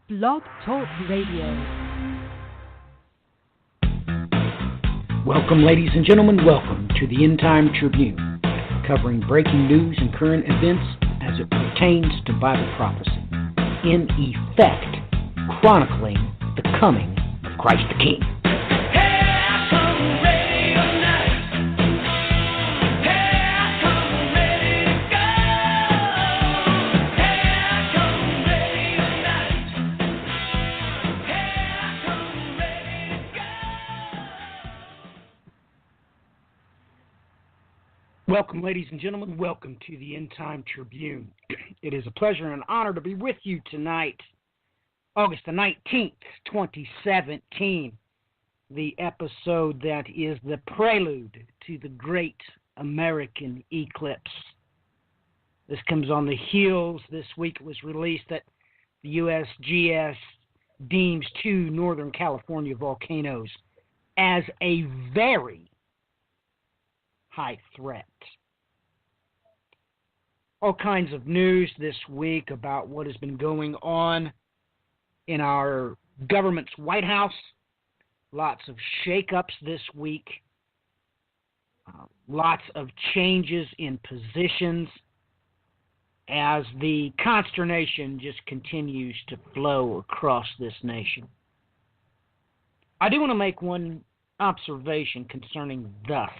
Blog Talk Radio. Welcome, ladies and gentlemen. Welcome to the End Time Tribune, covering breaking news and current events as it pertains to Bible prophecy. In effect, chronicling the coming of Christ the King. Welcome, ladies and gentlemen. Welcome to the End Time Tribune. It is a pleasure and an honor to be with you tonight, August the 19th, 2017, the episode that is the prelude to the great American eclipse. This comes on the heels. This week it was released that the USGS deems two Northern California volcanoes as a very high threat. All kinds of news this week about what has been going on in our government's White House. Lots of shakeups this week. Lots of changes in positions as the consternation just continues to flow across this nation. I do want to make one observation concerning thus.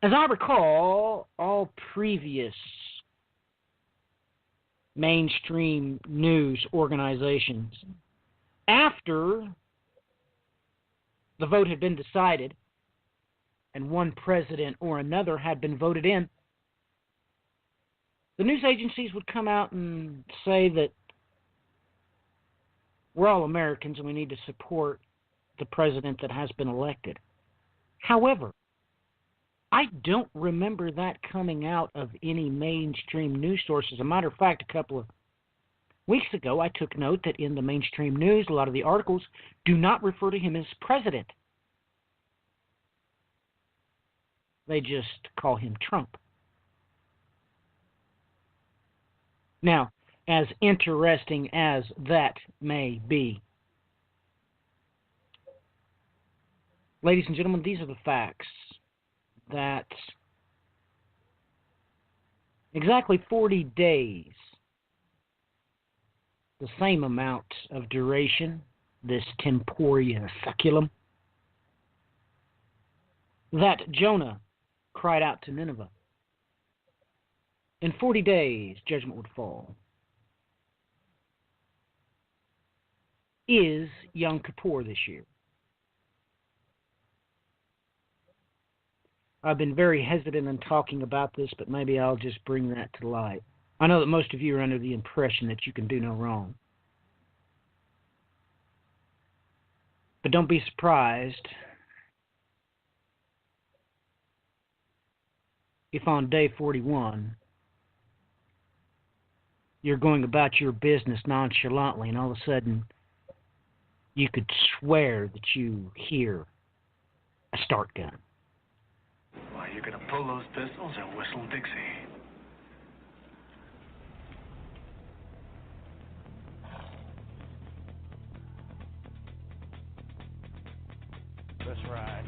As I recall, all previous mainstream news organizations, after the vote had been decided and one president or another had been voted in, the news agencies would come out and say that we're all Americans and we need to support the president that has been elected. However, I don't remember that coming out of any mainstream news source. As a matter of fact, a couple of weeks ago, I took note that in the mainstream news, a lot of the articles do not refer to him as president. They just call him Trump. Now, as interesting as that may be, ladies and gentlemen, these are the facts. That exactly 40 days, the same amount of duration, this temporia saculum, that Jonah cried out to Nineveh. In 40 days, judgment would fall. Is Yom Kippur this year? I've been very hesitant in talking about this, but maybe I'll just bring that to light. I know that most of you are under the impression that you can do no wrong. But don't be surprised if on day 41 you're going about your business nonchalantly and all of a sudden you could swear that you hear a start gun. Why, you're gonna pull those pistols and whistle Dixie. Let's ride.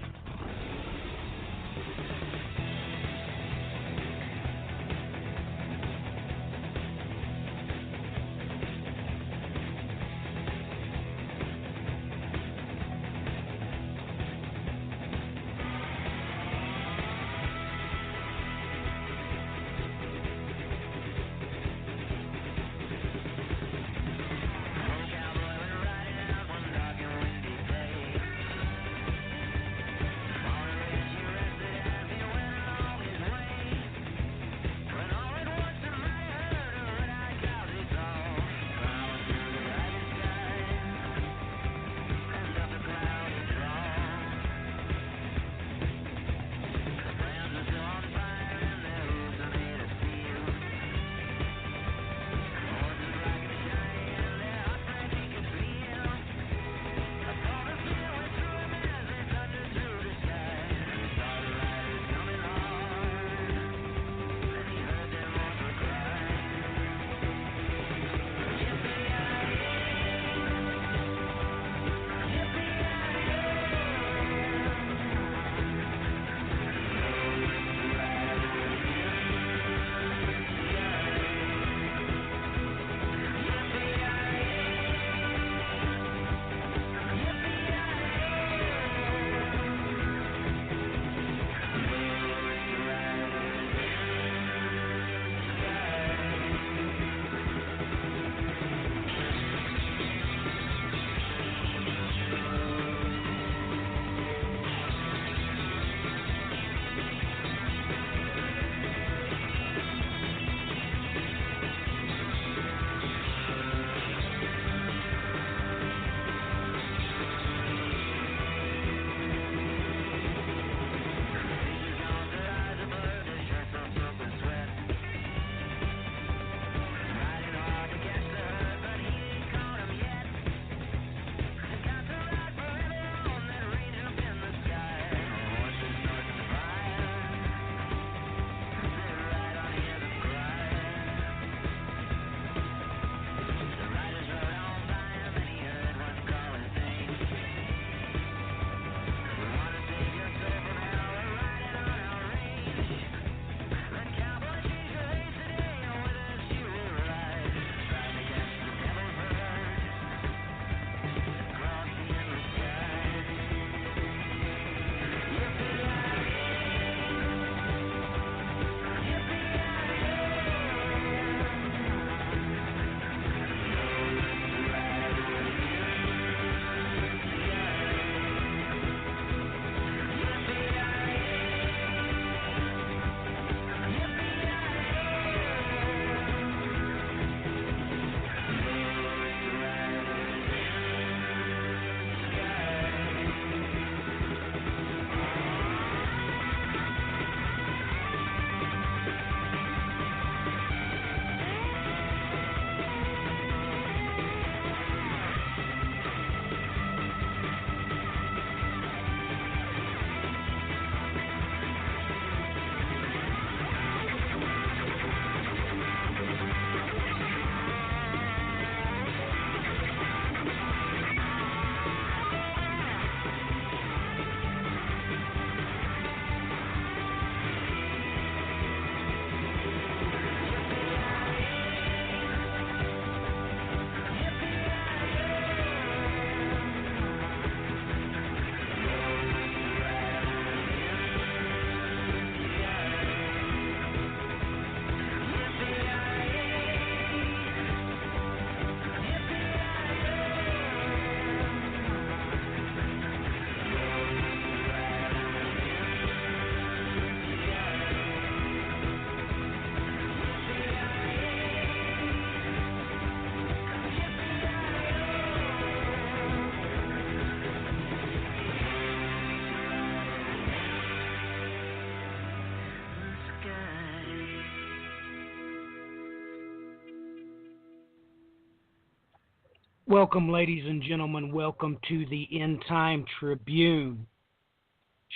Welcome, ladies and gentlemen. Welcome to the End Time Tribune.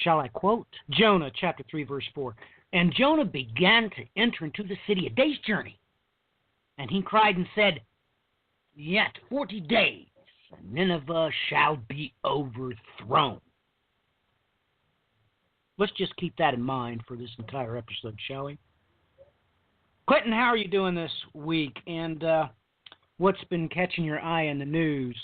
Shall I quote? Jonah, chapter 3, verse 4. And Jonah began to enter into the city a day's journey. And he cried and said, Yet 40 days, and Nineveh shall be overthrown. Let's just keep that in mind for this entire episode, shall we? Clinton, how are you doing this week? And what's been catching your eye in the news?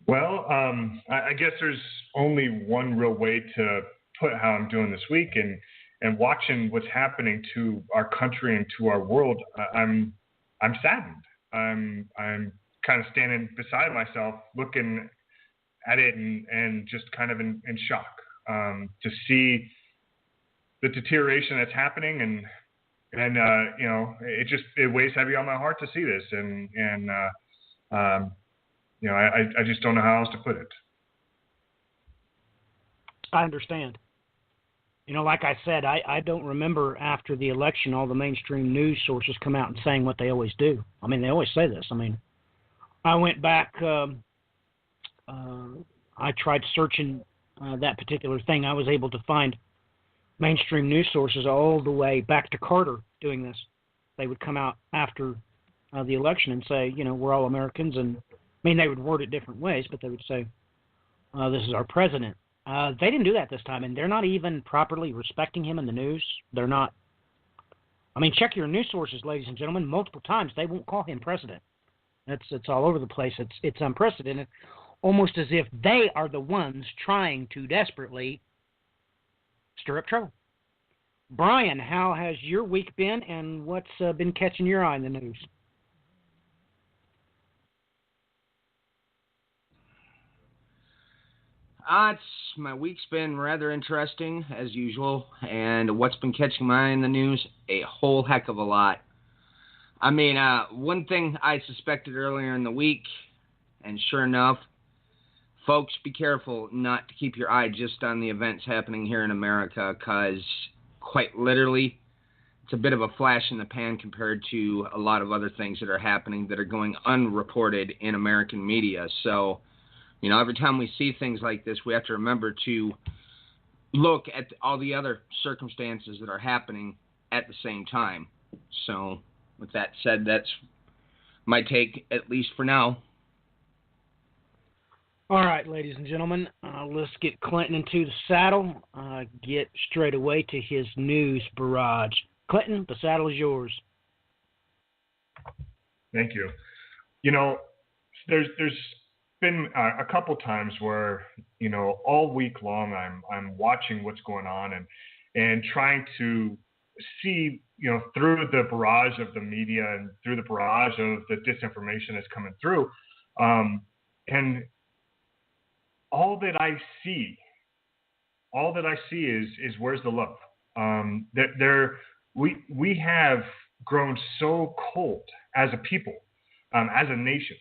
Well, I guess there's only one real way to put how I'm doing this week, and watching what's happening to our country and to our world, I'm saddened. I'm kind of standing beside myself, looking at it and just kind of in shock to see the deterioration that's happening, and you know, it weighs heavy on my heart to see this, and you know, I just don't know how else to put it. I understand. You know, like I said, I don't remember after the election all the mainstream news sources come out and saying what they always do. I mean, they always say this. I mean, I went back, I tried searching that particular thing. I was able to find mainstream news sources all the way back to Carter doing this. They would come out after the election and say, you know, we're all Americans. And I mean, they would word it different ways, but they would say, this is our president. They didn't do that this time, and they're not even properly respecting him in the news. They're not. I mean, check your news sources, ladies and gentlemen. Multiple times they won't call him president. It's all over the place. It's unprecedented, almost as if they are the ones trying to desperately stir up trouble. Brian, how has your week been, and what's been catching your eye in the news? My week's been rather interesting, as usual, and what's been catching my eye in the news? A whole heck of a lot. I mean, one thing I suspected earlier in the week, and sure enough, folks, be careful not to keep your eye just on the events happening here in America, because quite literally, it's a bit of a flash in the pan compared to a lot of other things that are happening that are going unreported in American media. So, you know, every time we see things like this, we have to remember to look at all the other circumstances that are happening at the same time. So, with that said, that's my take, at least for now. All right, ladies and gentlemen, let's get Clinton into the saddle, get straight away to his news barrage. Clinton, the saddle is yours. Thank you. You know, there's been a couple times where, you know, all week long I'm watching what's going on and trying to see, you know, through the barrage of the media and through the barrage of the disinformation that's coming through, and all that I see is where's the love? We have grown so cold as a people, as a nation.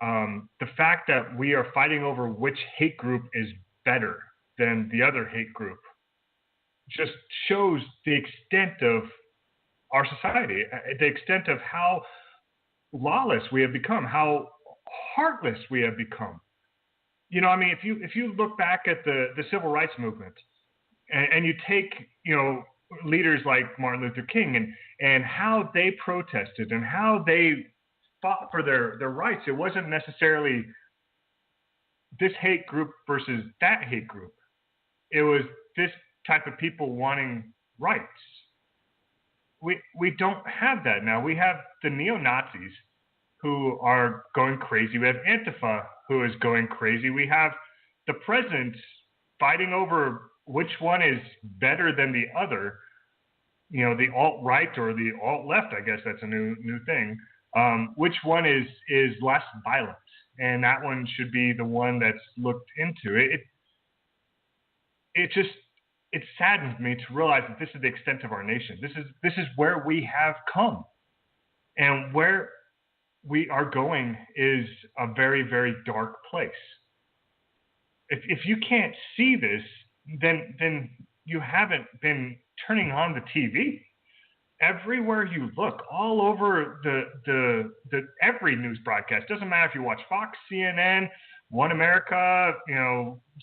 The fact that we are fighting over which hate group is better than the other hate group just shows the extent of our society, the extent of how lawless we have become, how heartless we have become. You know, I mean, if you look back at the civil rights movement and you take, you know, leaders like Martin Luther King and how they protested and how they fought for their rights, it wasn't necessarily this hate group versus that hate group. It was this type of people wanting rights. We don't have that now. We have the neo-Nazis who are going crazy. We have Antifa who is going crazy. We have the president fighting over which one is better than the other. You know, the alt-right or the alt-left, I guess that's a new thing. Which one is less violent? And that one should be the one that's looked into. It saddens me to realize that this is the extent of our nation. This is where we have come. And where we are going is a very, very dark place. If you can't see this, then you haven't been turning on the TV. everywhere you look, all over the every news broadcast. Doesn't matter if you watch Fox, CNN, One America,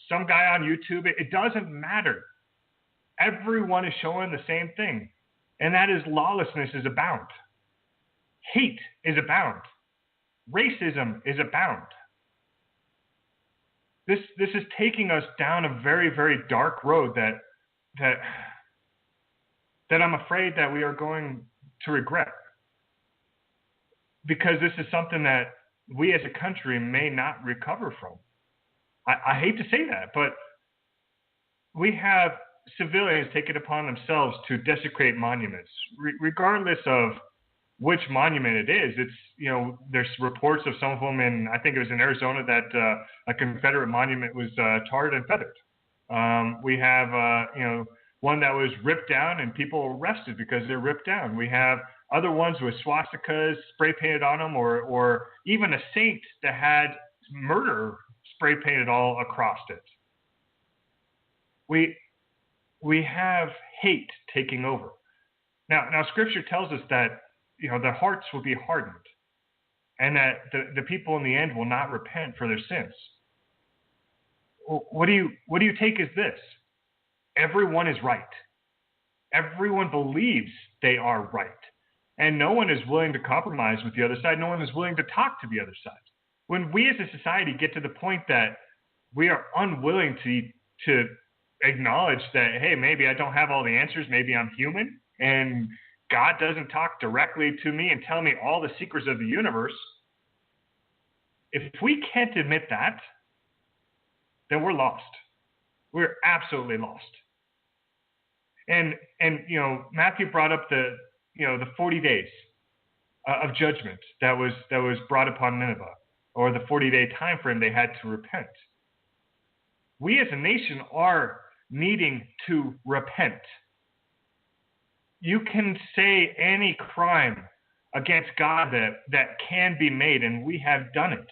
some guy on YouTube. It doesn't matter. Everyone is showing the same thing, and that is lawlessness is abound. Hate is abound. Racism is abound. This is taking us down a very, very dark road that I'm afraid that we are going to regret, because this is something that we as a country may not recover from. I hate to say that, but we have civilians take it upon themselves to desecrate monuments, regardless of which monument it is. It's, there's reports of some of them I think it was in Arizona, that a Confederate monument was tarred and feathered. We have, one that was ripped down and people arrested because they're ripped down. We have other ones with swastikas spray painted on them, or even a saint that had murder spray painted all across it. We have hate taking over. Now Scripture tells us that their hearts will be hardened, and that the people in the end will not repent for their sins. What do you take as this? Everyone is right. Everyone believes they are right. And no one is willing to compromise with the other side. No one is willing to talk to the other side. When we as a society get to the point that we are unwilling to acknowledge that, hey, maybe I don't have all the answers, maybe I'm human, and God doesn't talk directly to me and tell me all the secrets of the universe, if we can't admit that, then we're lost. We're absolutely lost. And Matthew brought up the 40 days of judgment that was brought upon Nineveh, or the 40-day time frame they had to repent. We as a nation are needing to repent. You can say any crime against God that can be made, and we have done it.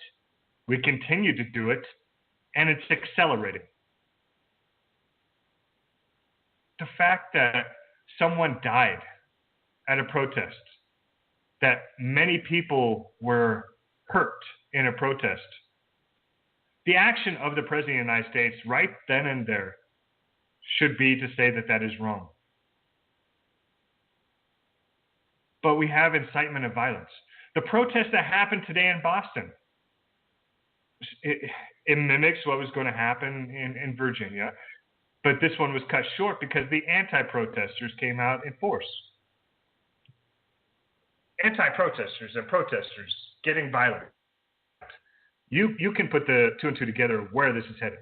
We continue to do it, and it's accelerating. The fact that someone died at a protest, that many people were hurt in a protest, the action of the President of the United States right then and there should be to say that is wrong. But we have incitement of violence. The protest that happened today in Boston, it mimics what was going to happen in Virginia. But this one was cut short because the anti-protesters came out in force. Anti-protesters and protesters getting violent. You can put the two and two together where this is headed.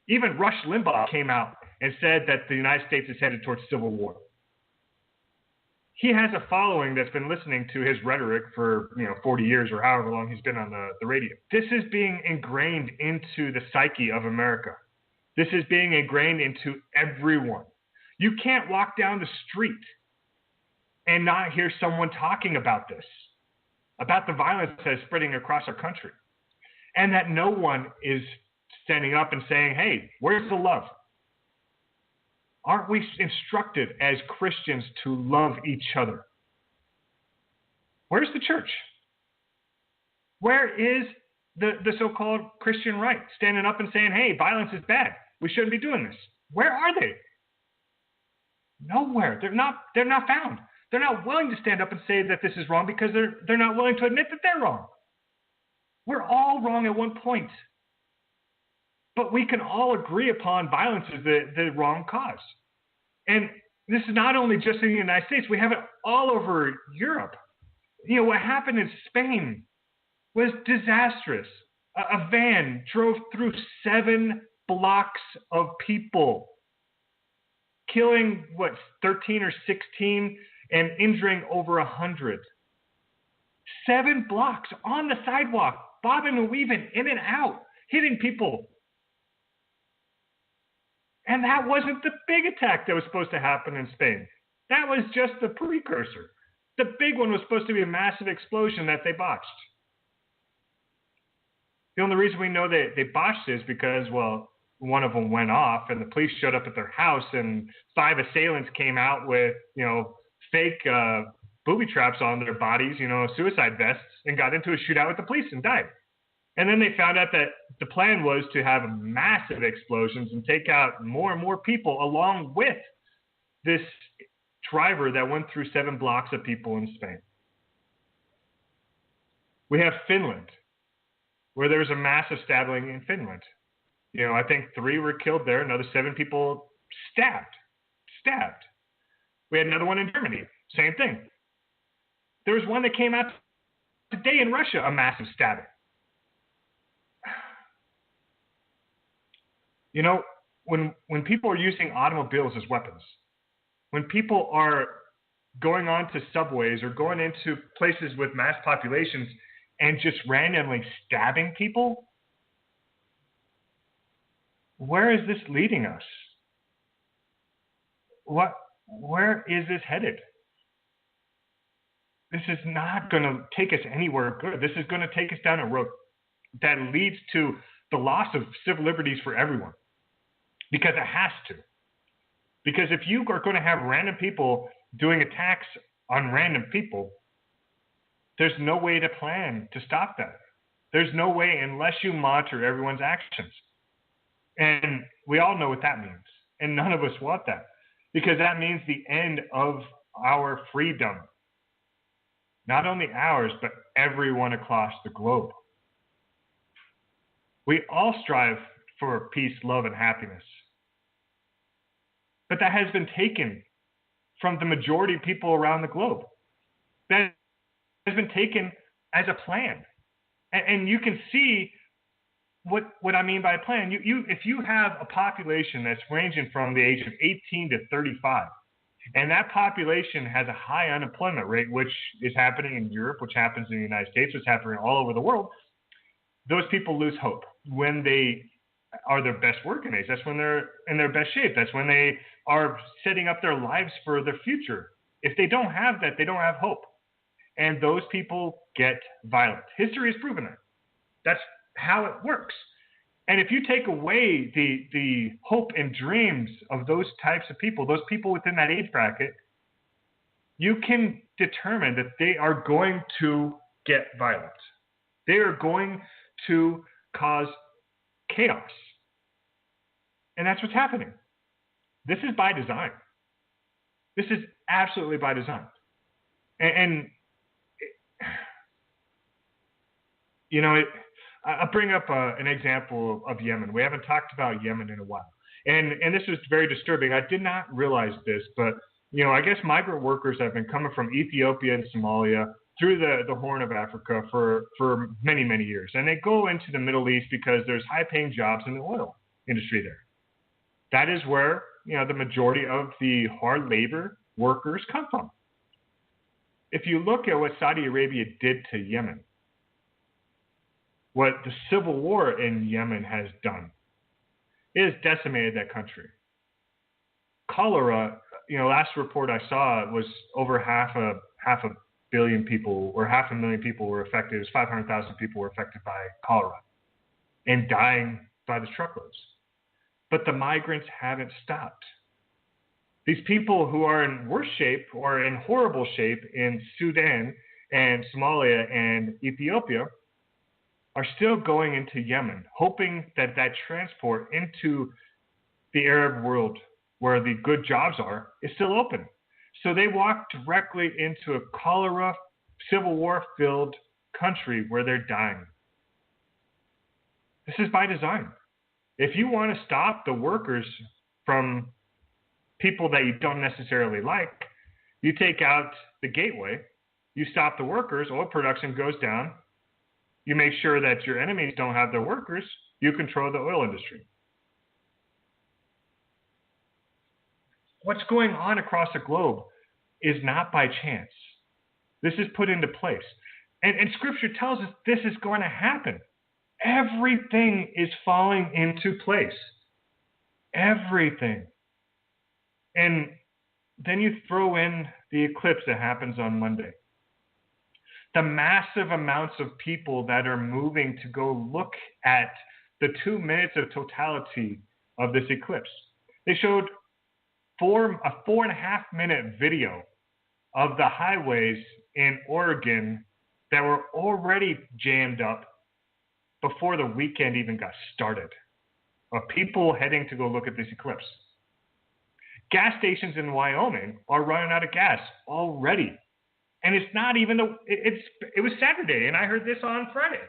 Even Rush Limbaugh came out and said that the United States is headed towards civil war. He has a following that's been listening to his rhetoric for 40 years or however long he's been on the radio. This is being ingrained into the psyche of America. This is being ingrained into everyone. You can't walk down the street and not hear someone talking about this, about the violence that is spreading across our country, and that no one is standing up and saying, hey, where's the love? Aren't we instructed as Christians to love each other? Where's the church? Where is the so-called Christian right standing up and saying, hey, violence is bad, we shouldn't be doing this? Where are they? Nowhere. They're not found. They're not willing to stand up and say that this is wrong because they're not willing to admit that they're wrong. We're all wrong at one point. But we can all agree upon violence is the wrong cause. And this is not only just in the United States. We have it all over Europe. What happened in Spain was disastrous. A van drove through 7 blocks of people, killing, 13 or 16, and injuring over 100. 7 blocks on the sidewalk, bobbing and weaving in and out, hitting people. And that wasn't the big attack that was supposed to happen in Spain. That was just the precursor. The big one was supposed to be a massive explosion that they botched. The only reason we know that they botched is because, one of them went off and the police showed up at their house and 5 assailants came out with, fake booby traps on their bodies, suicide vests, and got into a shootout with the police and died. And then they found out that the plan was to have massive explosions and take out more and more people along with this driver that went through 7 blocks of people in Spain. We have Finland, where there was a massive stabbing in Finland. I think 3 were killed there, another 7 people stabbed. We had another one in Germany, same thing. There was one that came out today in Russia, a massive stabbing. When people are using automobiles as weapons, when people are going on to subways or going into places with mass populations and just randomly stabbing people, where is this leading us? Where is this headed? This is not going to take us anywhere good. This is going to take us down a road that leads to the loss of civil liberties for everyone. Because it has to. Because if you are going to have random people doing attacks on random people, there's no way to plan to stop that. There's no way unless you monitor everyone's actions. And we all know what that means. And none of us want that. Because that means the end of our freedom. Not only ours, but everyone across the globe. We all strive for peace, love, and happiness. But that has been taken from the majority of people around the globe. That has been taken as a plan. And you can see what I mean by a plan. If you have a population that's ranging from the age of 18 to 35, and that population has a high unemployment rate, which is happening in Europe, which happens in the United States, which happens all over the world, those people lose hope when they are their best working age. That's when they're in their best shape. That's when they are setting up their lives for their future. If they don't have that, they don't have hope. And those people get violent. History has proven that. That's how it works. And if you take away the hope and dreams of those types of people, those people within that age bracket, you can determine that they are going to get violent. They are going to cause chaos. And that's what's happening. This is by design. This is absolutely by design. I'll bring up an example of Yemen. We haven't talked about Yemen in a while. And this was very disturbing. I did not realize this, but, I guess migrant workers have been coming from Ethiopia and Somalia through the Horn of Africa for many, many years. And they go into the Middle East because there's high-paying jobs in the oil industry there. That is where, the majority of the hard labor workers come from. If you look at what Saudi Arabia did to Yemen, what the civil war in Yemen has done, it has decimated that country. Cholera, last report I saw was over half a billion people or 500,000 people were affected. It was 500,000 people were affected by cholera and dying by the truckloads. But the migrants haven't stopped. These people who are in worse shape or in horrible shape in Sudan and Somalia and Ethiopia are still going into Yemen, hoping that transport into the Arab world where the good jobs are is still open. So they walk directly into a cholera, civil war-filled country where they're dying. This is by design. If you want to stop the workers from people that you don't necessarily like, you take out the gateway, you stop the workers, oil production goes down, you make sure that your enemies don't have their workers, you control the oil industry. What's going on across the globe is not by chance. This is put into place. And Scripture tells us this is going to happen. Everything is falling into place. Everything. And then you throw in the eclipse that happens on Monday. The massive amounts of people that are moving to go look at the 2 minutes of totality of this eclipse. They showed a 4.5 minute video of the highways in Oregon that were already jammed up before the weekend even got started, of people heading to go look at this eclipse. Gas stations in Wyoming are running out of gas already. And it's not even, it was Saturday, and I heard this on Friday.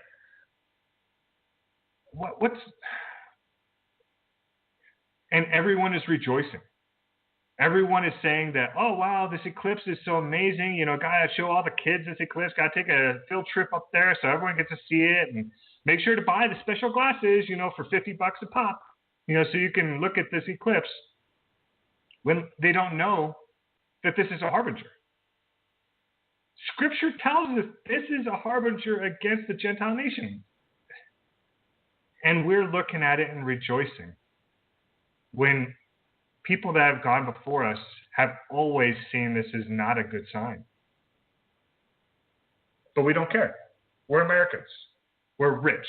And everyone is rejoicing. Everyone is saying that, oh, wow, this eclipse is so amazing. You know, gotta show all the kids this eclipse. Gotta take a field trip up there so everyone gets to see it. And make sure to buy the special glasses, you know, for $50 a pop, you know, so you can look at this eclipse, when they don't know that this is a harbinger. Scripture tells us this is a harbinger against the Gentile nation. And we're looking at it and rejoicing, when people that have gone before us have always seen this as not a good sign. But we don't care. We're Americans. We're rich.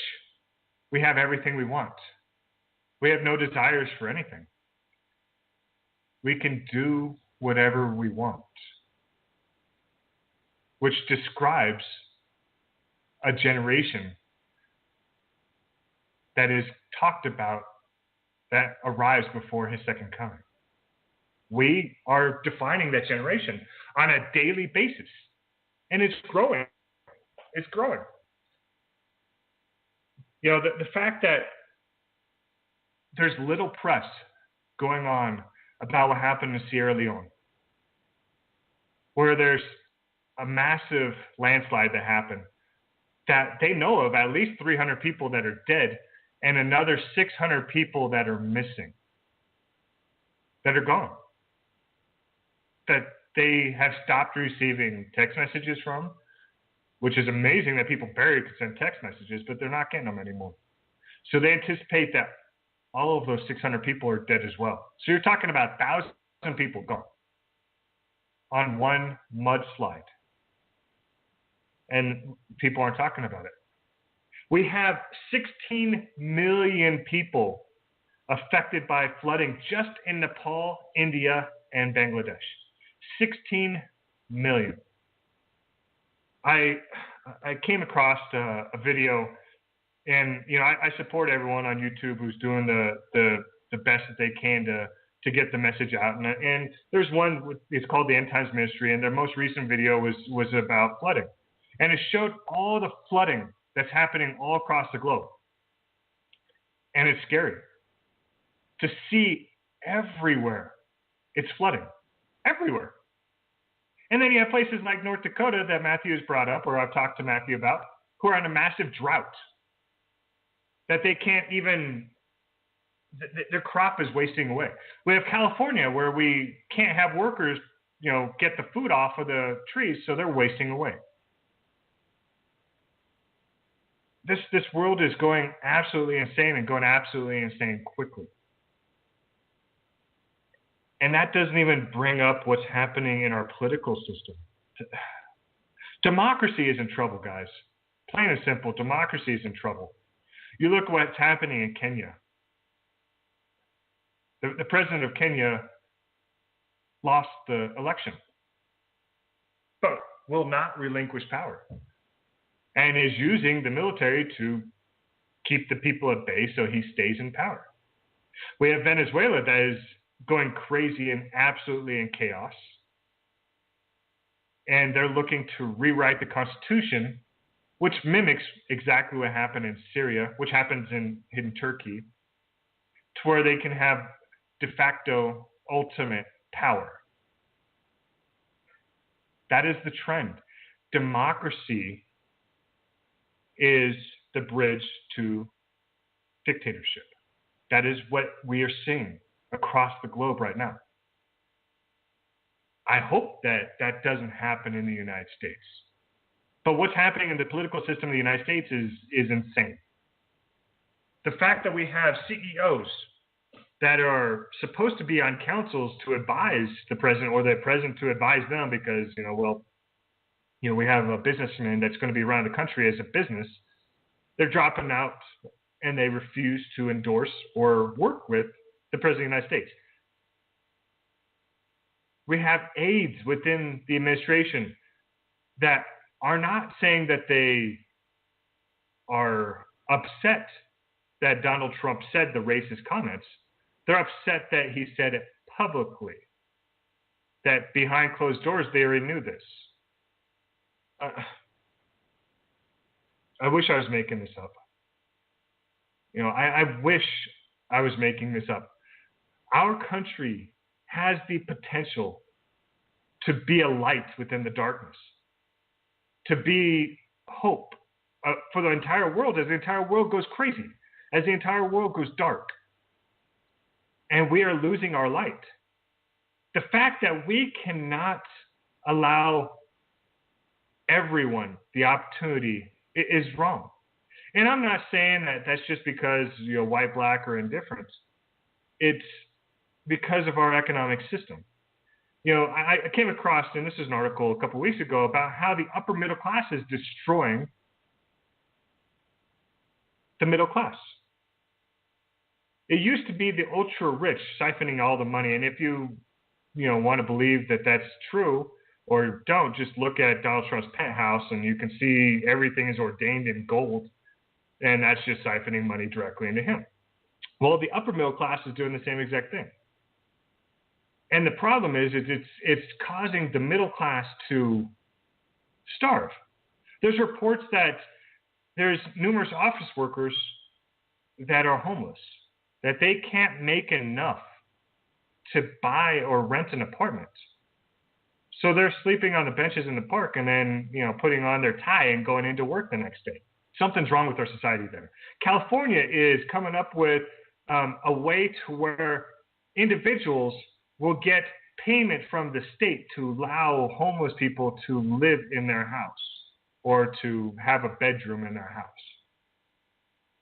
We have everything we want. We have no desires for anything. We can do whatever we want, which describes a generation that is talked about that arrives before his second coming. We are defining that generation on a daily basis, and it's growing. It's growing. You know, the fact that there's little press going on about what happened in Sierra Leone, where there's a massive landslide that happened, that they know of at least 300 people that are dead and another 600 people that are missing, that are gone, that they have stopped receiving text messages from, which is amazing that people barely could send text messages, but they're not getting them anymore. So they anticipate that all of those 600 people are dead as well. So you're talking about 1,000 people gone on one mudslide. And people aren't talking about it. We have 16 million people affected by flooding just in Nepal, India, and Bangladesh. 16 million. I came across a video, and you know, I support everyone on YouTube who's doing the best that they can to get the message out. And there's one, it's called the End Times Ministry, and their most recent video was about flooding, and it showed all the flooding that's happening all across the globe. And it's scary to see everywhere it's flooding, everywhere. And then you have places like North Dakota that Matthew has brought up, or I've talked to Matthew about, who are in a massive drought, that they can't even, their crop is wasting away. We have California, where we can't have workers, you know, get the food off of the trees, so they're wasting away. This world is going absolutely insane, and going absolutely insane quickly. And that doesn't even bring up what's happening in our political system. Democracy is in trouble, guys. Plain and simple, democracy is in trouble. You look at what's happening in Kenya. The president of Kenya lost the election, but will not relinquish power, and is using the military to keep the people at bay so he stays in power. We have Venezuela that is going crazy and absolutely in chaos. And they're looking to rewrite the Constitution, which mimics exactly what happened in Syria, which happens in Turkey, to where they can have de facto ultimate power. That is the trend. Democracy is the bridge to dictatorship. That is what we are seeing across the globe right now. I hope that that doesn't happen in the United States. But what's happening in the political system of the United States is insane. The fact that we have CEOs that are supposed to be on councils to advise the president, or the president to advise them, because, we have a businessman that's going to be around the country as a business, they're dropping out and they refuse to endorse or work with the President of the United States. We have aides within the administration that are not saying that they are upset that Donald Trump said the racist comments. They're upset that he said it publicly, that behind closed doors they already knew this. I wish I was making this up. I wish I was making this up. Our country has the potential to be a light within the darkness, to be hope for the entire world as the entire world goes crazy, as the entire world goes dark. And we are losing our light. The fact that we cannot allow everyone the opportunity is wrong. And I'm not saying that that's just because white, black, or indifferent. It's because of our economic system. I came across, and this is an article a couple of weeks ago, about how the upper middle class is destroying the middle class. It used to be the ultra rich siphoning all the money, and if you want to believe that that's true or don't, just look at Donald Trump's penthouse and you can see everything is ordained in gold, and that's just siphoning money directly into him. Well, the upper middle class is doing the same exact thing. And the problem is it's causing the middle class to starve. There's reports that there's numerous office workers that are homeless, that they can't make enough to buy or rent an apartment. So they're sleeping on the benches in the park and then, putting on their tie and going into work the next day. Something's wrong with our society there. California is coming up with a way to where individuals will get payment from the state to allow homeless people to live in their house or to have a bedroom in their house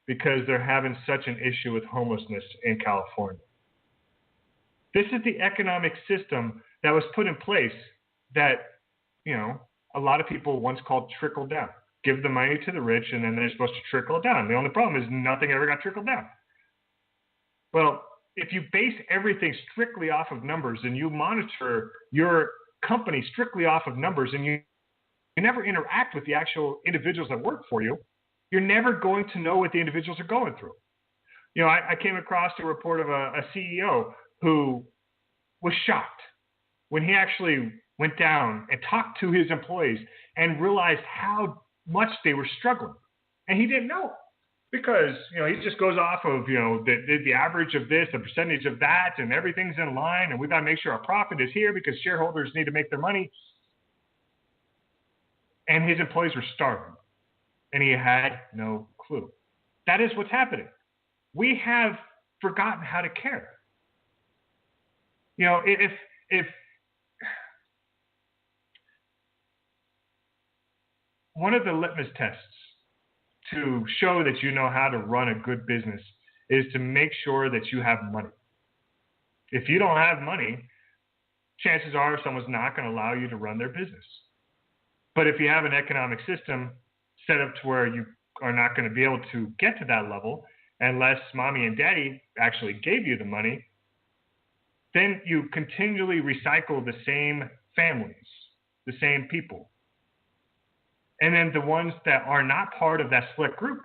because they're having such an issue with homelessness in California. This is the economic system that was put in place that, a lot of people once called trickle down. Give the money to the rich and then they're supposed to trickle it down. The only problem is nothing ever got trickled down. Well, if you base everything strictly off of numbers and you monitor your company strictly off of numbers and you never interact with the actual individuals that work for you, you're never going to know what the individuals are going through. I came across a report of a CEO who was shocked when he actually went down and talked to his employees and realized how much they were struggling. And he didn't know because, he just goes off of, the average of this, the percentage of that, and everything's in line. And we've got to make sure our profit is here because shareholders need to make their money. And his employees were starving. And he had no clue. That is what's happening. We have forgotten how to care. If one of the litmus tests to show that you know how to run a good business is to make sure that you have money. If you don't have money, chances are someone's not going to allow you to run their business. But if you have an economic system set up to where you are not going to be able to get to that level unless mommy and daddy actually gave you the money, then you continually recycle the same families, the same people. And then the ones that are not part of that select group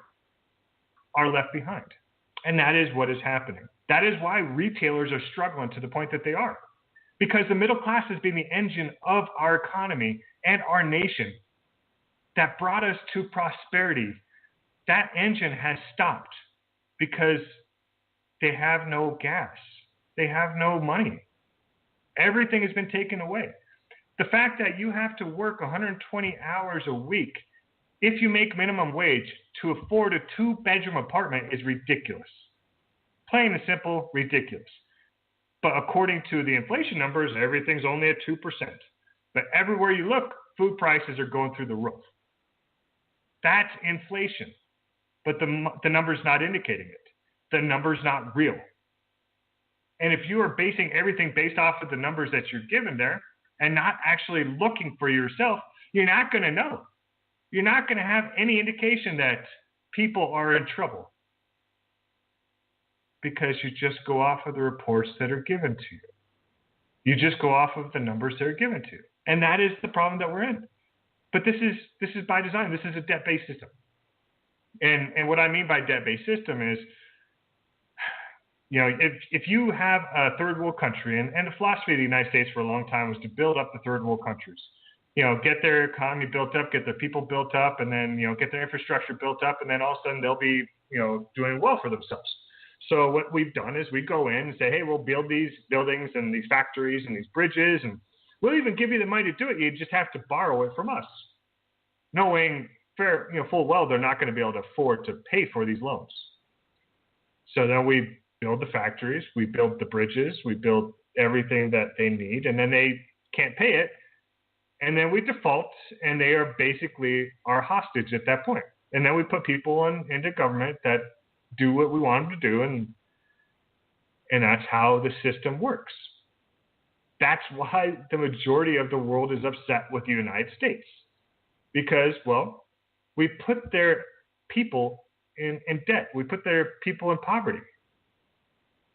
are left behind. And that is what is happening. That is why retailers are struggling to the point that they are. Because the middle class has been the engine of our economy and our nation that brought us to prosperity. That engine has stopped because they have no gas. They have no money. Everything has been taken away. The fact that you have to work 120 hours a week if you make minimum wage to afford a 2-bedroom apartment is ridiculous. Plain and simple, ridiculous. But according to the inflation numbers, everything's only at 2%. But everywhere you look, food prices are going through the roof. That's inflation. But the number's not indicating it. The number's not real. And if you are basing everything based off of the numbers that you're given there and not actually looking for yourself, you're not going to know. You're not going to have any indication that people are in trouble because you just go off of the reports that are given to you. You just go off of the numbers they're given to. And that is the problem that we're in. But this is by design. This is a debt-based system. And what I mean by debt-based system is, if you have a third world country, and the philosophy of the United States for a long time was to build up the third world countries, get their economy built up, get their people built up, and then, get their infrastructure built up, and then all of a sudden they'll be, doing well for themselves. So what we've done is we go in and say, hey, we'll build these buildings and these factories and these bridges, and we'll even give you the money to do it. You just have to borrow it from us, knowing full well they're not going to be able to afford to pay for these loans. So then we build the factories, we build the bridges, we build everything that they need, and then they can't pay it, and then we default, and they are basically our hostage at that point. And then we put people into government that do what we want them to do, and that's how the system works. That's why the majority of the world is upset with the United States. Because, well, we put their people in debt. We put their people in poverty.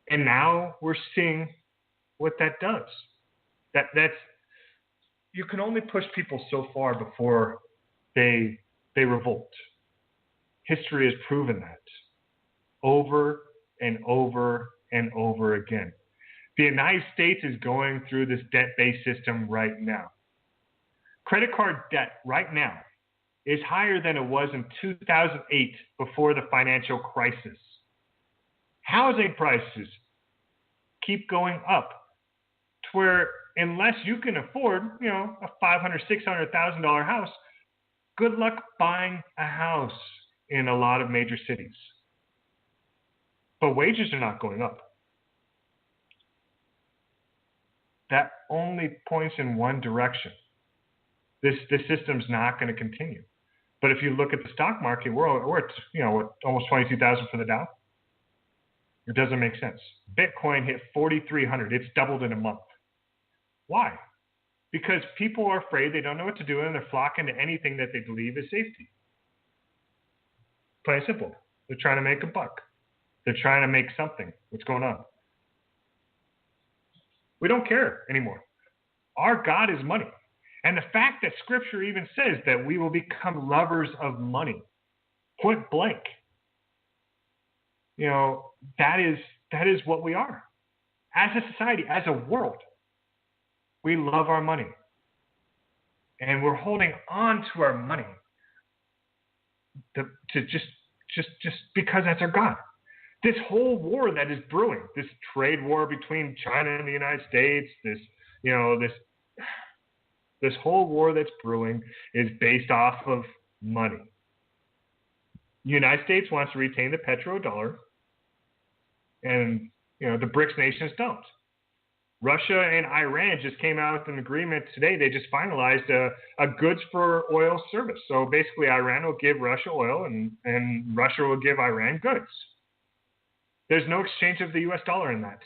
And now we're seeing what that does. That's you can only push people so far before they revolt. History has proven that over and over and over again. The United States is going through this debt-based system right now. Credit card debt right now is higher than it was in 2008 before the financial crisis. Housing prices keep going up to where unless you can afford, a $500,000, $600,000 house, good luck buying a house in a lot of major cities. But wages are not going up. That only points in one direction. This system's not going to continue. But if you look at the stock market, we're at almost 22,000 for the Dow. It doesn't make sense. Bitcoin hit 4,300. It's doubled in a month. Why? Because people are afraid, they don't know what to do, and they're flocking to anything that they believe is safety. Plain and simple. They're trying to make a buck. They're trying to make something. What's going on? We don't care anymore. Our God is money. And the fact that Scripture even says that we will become lovers of money, point blank, that is what we are. As a society, as a world, we love our money. And we're holding on to our money to just because that's our God. This whole war that is brewing, this trade war between China and the United States, this whole war that's brewing is based off of money. The United States wants to retain the petrodollar, and the BRICS nations don't. Russia and Iran just came out with an agreement today. They just finalized a goods for oil service. So basically, Iran will give Russia oil, and Russia will give Iran goods. There's no exchange of the U.S. dollar in that.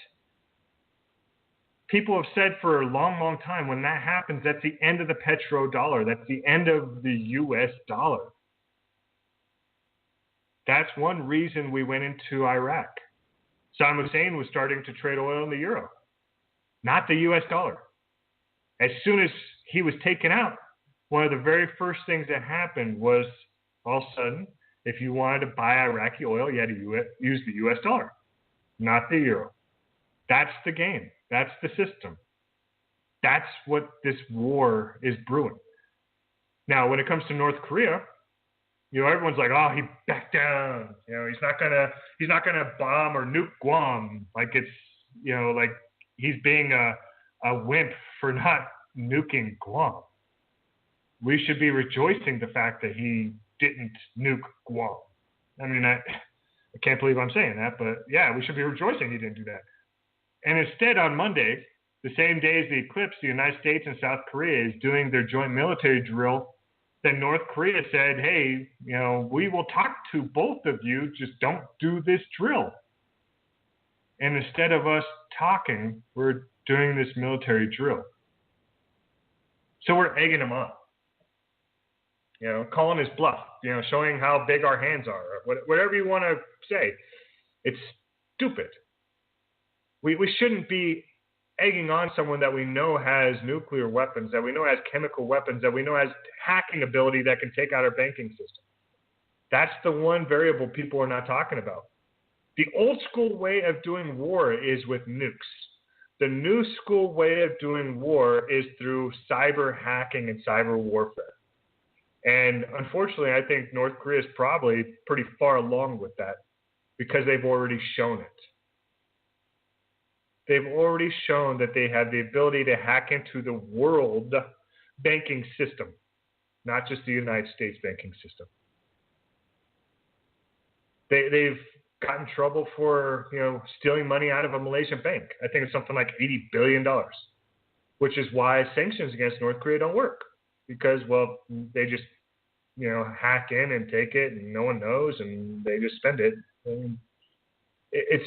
People have said for a long, long time, when that happens, that's the end of the petrodollar. That's the end of the U.S. dollar. That's one reason we went into Iraq. Saddam Hussein was starting to trade oil in the euro, not the U.S. dollar. As soon as he was taken out, one of the very first things that happened was, all of a sudden, if you wanted to buy Iraqi oil, you had to use the U.S. dollar, not the euro. That's the game. That's the system. That's what this war is brewing. Now, when it comes to North Korea, everyone's like, oh, he backed down. He's not gonna bomb or nuke Guam. Like it's, like he's being a wimp for not nuking Guam. We should be rejoicing the fact that he didn't nuke Guam. I mean, I can't believe I'm saying that, but yeah, we should be rejoicing he didn't do that. And instead, on Monday, the same day as the eclipse, the United States and South Korea is doing their joint military drill. Then North Korea said, hey, we will talk to both of you, just don't do this drill. And instead of us talking, we're doing this military drill. So we're egging them on. Calling his bluff, showing how big our hands are, whatever you want to say. It's stupid. We shouldn't be egging on someone that we know has nuclear weapons, that we know has chemical weapons, that we know has hacking ability that can take out our banking system. That's the one variable people are not talking about. The old school way of doing war is with nukes. The new school way of doing war is through cyber hacking and cyber warfare. And unfortunately, I think North Korea is probably pretty far along with that because they've already shown it. They've already shown that they have the ability to hack into the world banking system, not just the United States banking system. They've got in trouble for, stealing money out of a Malaysian bank. I think it's something like $80 billion, which is why sanctions against North Korea don't work. Because, well, they just, hack in and take it and no one knows and they just spend it. And it's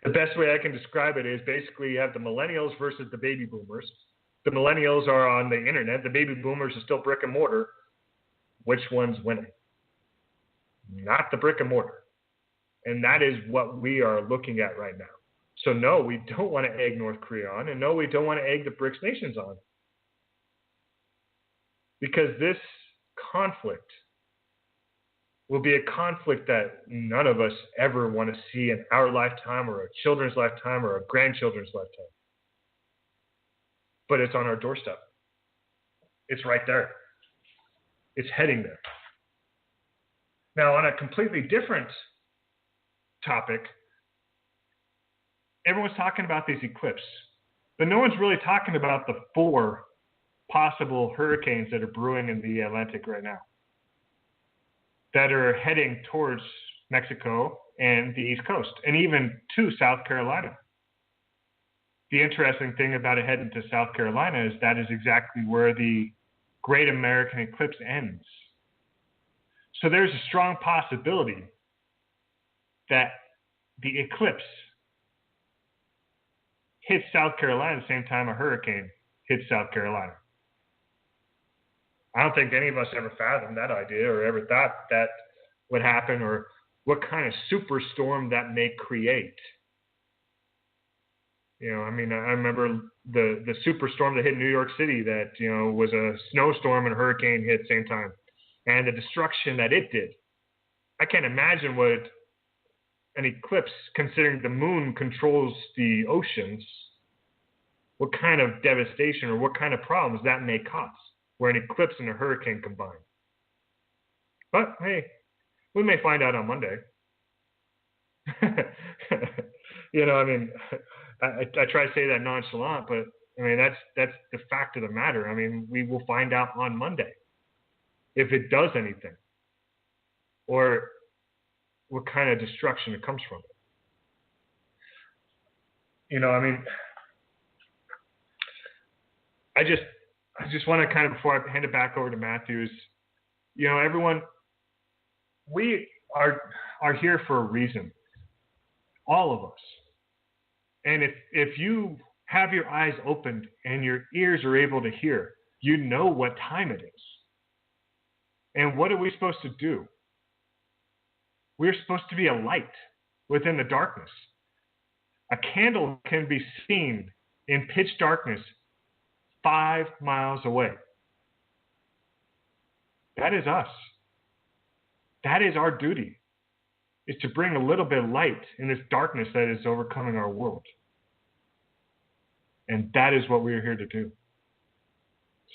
the best way I can describe it is basically you have the millennials versus the baby boomers. The millennials are on the internet. The baby boomers are still brick and mortar. Which one's winning? Not the brick and mortar. And that is what we are looking at right now. So no, we don't want to egg North Korea on, and no, we don't want to egg the BRICS nations on. Because this conflict will be a conflict that none of us ever want to see in our lifetime or our children's lifetime or our grandchildren's lifetime. But it's on our doorstep. It's right there. It's heading there. Now, on a completely different topic, everyone's talking about these eclipses, but no one's really talking about the 4 possible hurricanes that are brewing in the Atlantic right now that are heading towards Mexico and the East Coast, and even to South Carolina. The interesting thing about it heading to South Carolina is that is exactly where the Great American Eclipse ends. So there's a strong possibility that the eclipse hits South Carolina at the same time a hurricane hits South Carolina. I don't think any of us ever fathomed that idea or ever thought that would happen or what kind of superstorm that may create. I remember the superstorm that hit New York City that, was a snowstorm and a hurricane hit at the same time. And the destruction that it did. I can't imagine what an eclipse, considering the moon controls the oceans, what kind of devastation or what kind of problems that may cause, where an eclipse and a hurricane combine. But, hey, we may find out on Monday. I try to say that nonchalant, but, that's the fact of the matter. We will find out on Monday. If it does anything, or what kind of destruction it comes from it. I just want to kind of, before I hand it back over to Matthews, everyone, we are here for a reason, all of us. And if you have your eyes opened and your ears are able to hear, you know what time it is. And what are we supposed to do? We're supposed to be a light within the darkness. A candle can be seen in pitch darkness 5 miles away. That is us. That is our duty, is to bring a little bit of light in this darkness that is overcoming our world. And that is what we are here to do.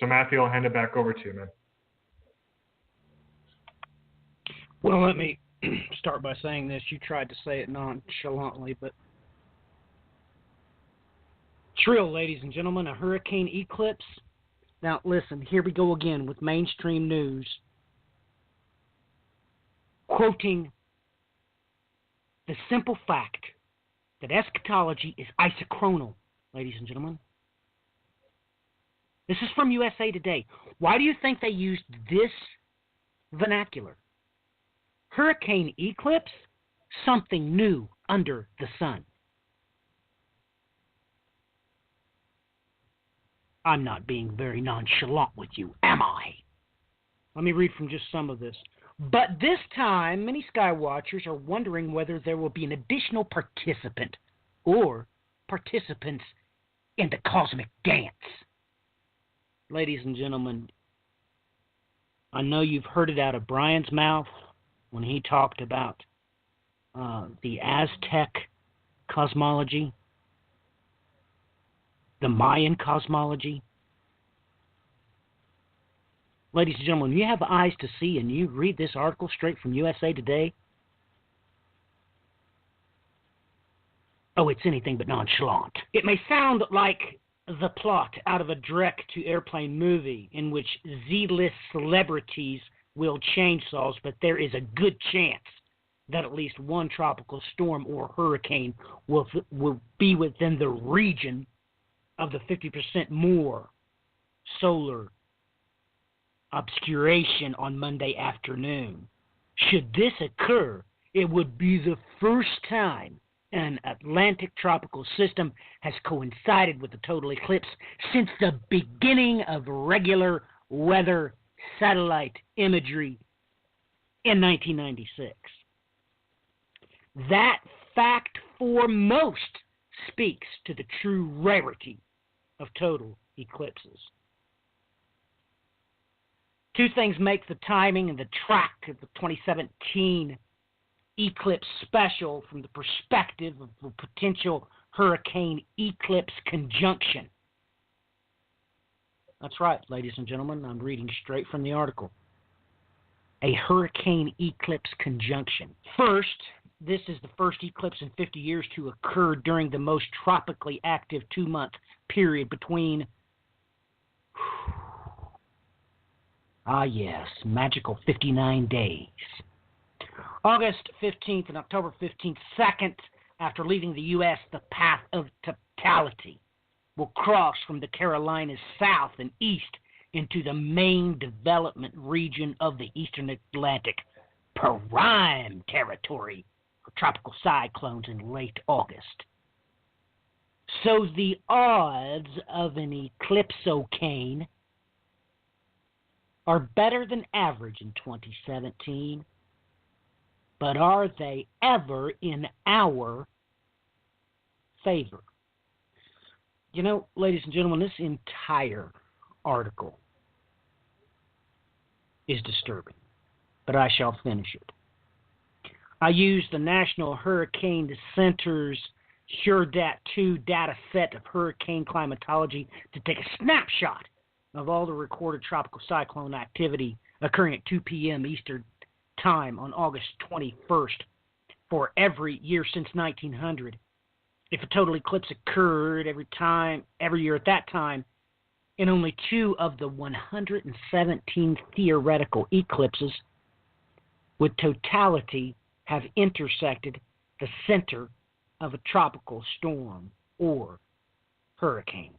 So Matthew, I'll hand it back over to you, man. Well, let me start by saying this. You tried to say it nonchalantly, but it's real, ladies and gentlemen, a hurricane eclipse. Now, listen, here we go again with mainstream news, quoting the simple fact that eschatology is isochronal, ladies and gentlemen. This is from USA Today. Why do you think they used this vernacular? Hurricane eclipse, something new under the sun. I'm not being very nonchalant with you, am I? Let me read from just some of this. But this time, many sky watchers are wondering whether there will be an additional participant or participants in the cosmic dance. Ladies and gentlemen, I know you've heard it out of Brian's mouth when he talked about the Aztec cosmology, the Mayan cosmology. Ladies and gentlemen, you have eyes to see and you read this article straight from USA Today. Oh, it's anything but nonchalant. It may sound like the plot out of a direct-to-airplane movie in which Z-list celebrities wield chainsaws, but there is a good chance that at least one tropical storm or hurricane will be within the region of the 50% more solar obscuration on Monday afternoon. Should this occur, it would be the first time an Atlantic tropical system has coincided with a total eclipse since the beginning of regular weather satellite imagery in 1996. That fact foremost speaks to the true rarity of total eclipses. Two things make the timing and the track of the 2017 eclipse special from the perspective of a potential hurricane eclipse conjunction. That's right, ladies and gentlemen, I'm reading straight from the article. A hurricane eclipse conjunction. First, this is the first eclipse in 50 years to occur during the most tropically active 2-month period between magical 59 days. August 15th and October 15th, second after leaving the U.S., the path of totality will cross from the Carolinas south and east into the main development region of the Eastern Atlantic, prime territory for tropical cyclones in late August. So the odds of an eclipsocane are better than average in 2017, but are they ever in our favor? You know, ladies and gentlemen, this entire article is disturbing, but I shall finish it. I used the National Hurricane Center's HURDAT-2 data set of hurricane climatology to take a snapshot of all the recorded tropical cyclone activity occurring at 2 p.m. Eastern Time on August 21st for every year since 1900. If a total eclipse occurred every year at that time, in only 2 of the 117 theoretical eclipses would totality have intersected the center of a tropical storm or hurricane.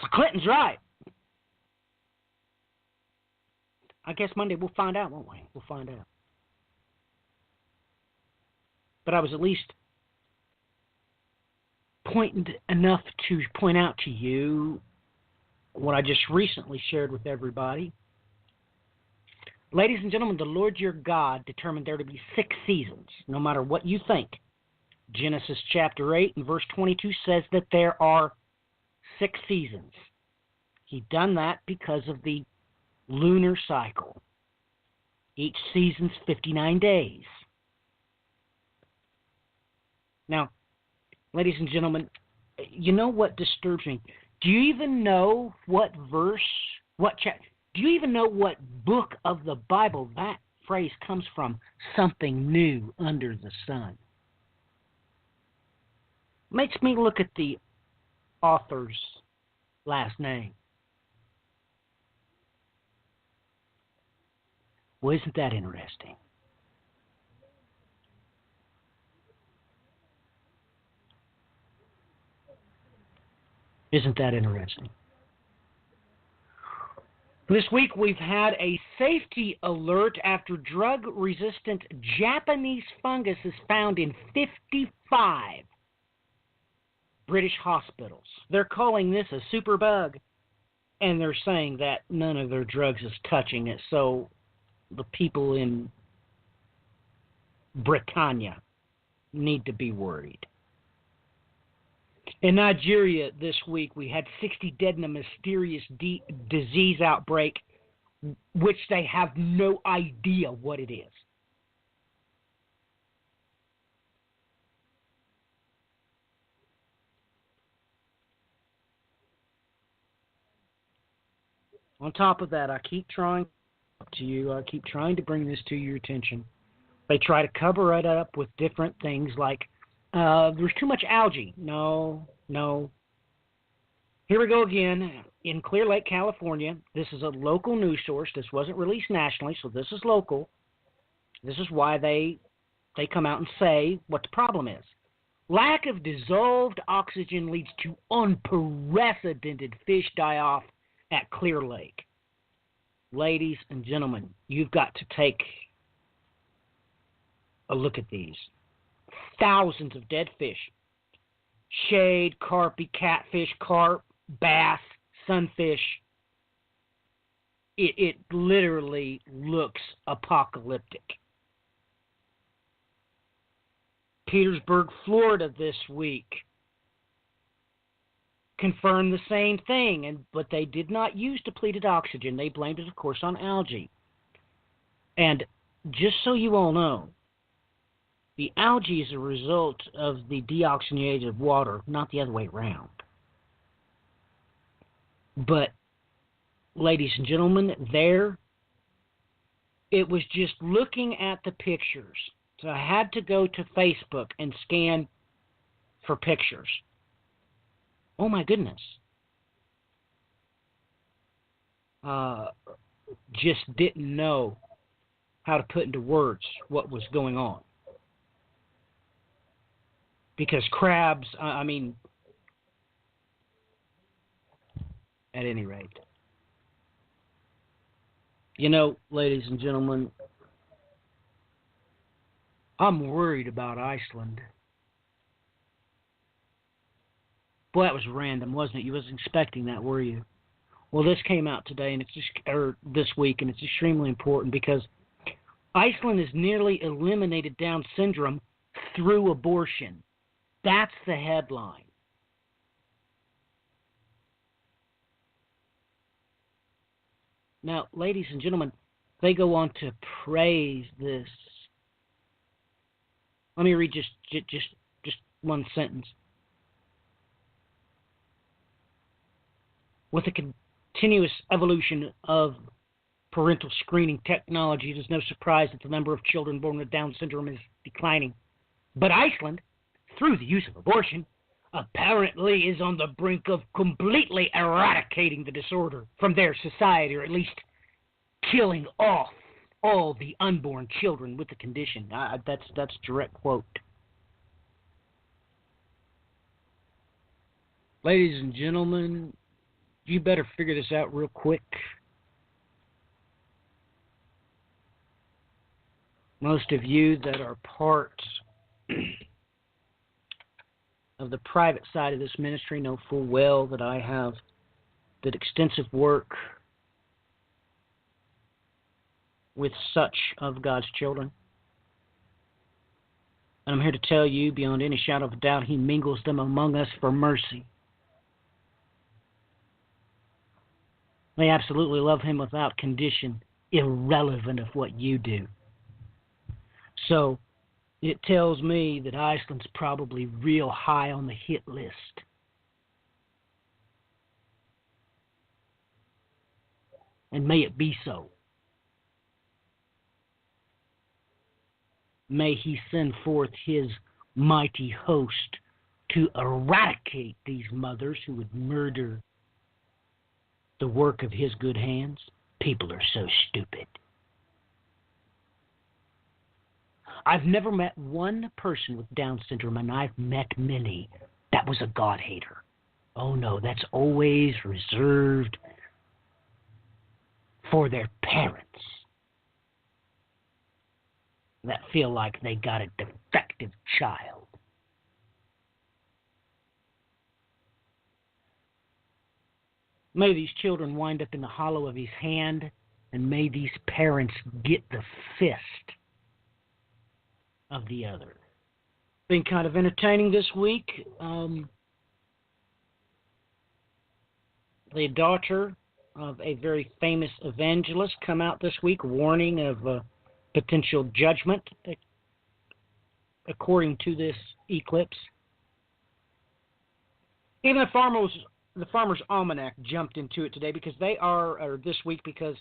So Clinton's right. I guess Monday we'll find out, won't we? We'll find out. But I was at least pointed enough to point out to you what I just recently shared with everybody. Ladies and gentlemen, the Lord your God determined there to be 6 seasons, no matter what you think. Genesis chapter 8 and verse 22 says that there are 6 seasons. He done that because of the lunar cycle. Each season's 59 days. Now, ladies and gentlemen, you know what disturbs me? Do you even know what verse, do you even know what book of the Bible that phrase comes from? Something new under the sun. Makes me look at the author's last name. Well, isn't that interesting? Isn't that interesting? This week we've had a safety alert after drug-resistant Japanese fungus is found in 55 British hospitals. They're calling this a superbug, and they're saying that none of their drugs is touching it, so the people in Britannia need to be worried. In Nigeria this week, we had 60 dead in a mysterious disease outbreak, which they have no idea what it is. On top of that, I keep trying to bring this to your attention. They try to cover it up with different things like, there's too much algae. No. Here we go again. In Clear Lake, California, this is a local news source. This wasn't released nationally, so this is local. This is why they come out and say what the problem is. Lack of dissolved oxygen leads to unprecedented fish die-off at Clear Lake. Ladies and gentlemen, you've got to take a look at these. Thousands of dead fish. Shade, carpy, catfish, carp, bass, sunfish. It literally looks apocalyptic. Petersburg, Florida this week confirmed the same thing, but they did not use depleted oxygen. They blamed it, of course, on algae. And just so you all know, the algae is a result of the deoxygenated water, not the other way around. But, ladies and gentlemen, it was just looking at the pictures. So I had to go to Facebook and scan for pictures. Oh my goodness. Just didn't know how to put into words what was going on. Because crabs, at any rate. You know, ladies and gentlemen, I'm worried about Iceland. Boy, that was random, wasn't it? You wasn't expecting that, were you? Well, this came out today, and this week, and it's extremely important because Iceland has nearly eliminated Down syndrome through abortion. That's the headline. Now, ladies and gentlemen, they go on to praise this. Let me read just one sentence. With the continuous evolution of parental screening technology, it is no surprise that the number of children born with Down syndrome is declining. But Iceland, through the use of abortion, apparently is on the brink of completely eradicating the disorder from their society, or at least killing off all the unborn children with the condition. That's a direct quote. Ladies and gentlemen, you better figure this out real quick. Most of you that are part of the private side of this ministry know full well that I have did extensive work with such of God's children. And I'm here to tell you, beyond any shadow of a doubt, He mingles them among us for mercy. They absolutely love Him without condition, irrelevant of what you do. So, it tells me that Iceland's probably real high on the hit list. And may it be so. May He send forth His mighty host to eradicate these mothers who would murder the work of His good hands. People are so stupid. I've never met one person with Down syndrome, and I've met many, that was a God-hater. Oh no, that's always reserved for their parents that feel like they got a defective child. May these children wind up in the hollow of His hand, and may these parents get the fist of the other. Been kind of entertaining this week. The daughter of a very famous evangelist come out this week warning of potential judgment according to this eclipse. Even the Farmer's Almanac jumped into it today because or this week, because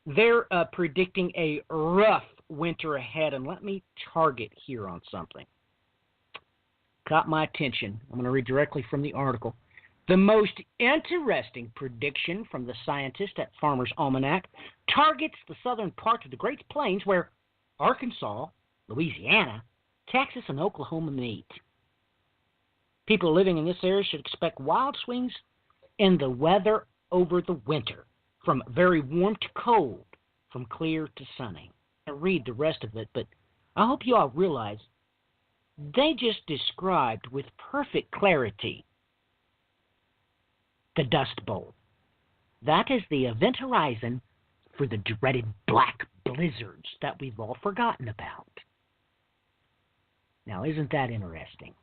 they're predicting a rough winter ahead. And let me target here on something. Caught my attention. I'm going to read directly from the article. The most interesting prediction from the scientist at Farmer's Almanac targets the southern part of the Great Plains where Arkansas, Louisiana, Texas, and Oklahoma meet. People living in this area should expect wild swings in the weather over the winter, from very warm to cold, from clear to sunny. I'll read the rest of it, but I hope you all realize they just described with perfect clarity the Dust Bowl. That is the event horizon for the dreaded black blizzards that we've all forgotten about. Now, isn't that interesting?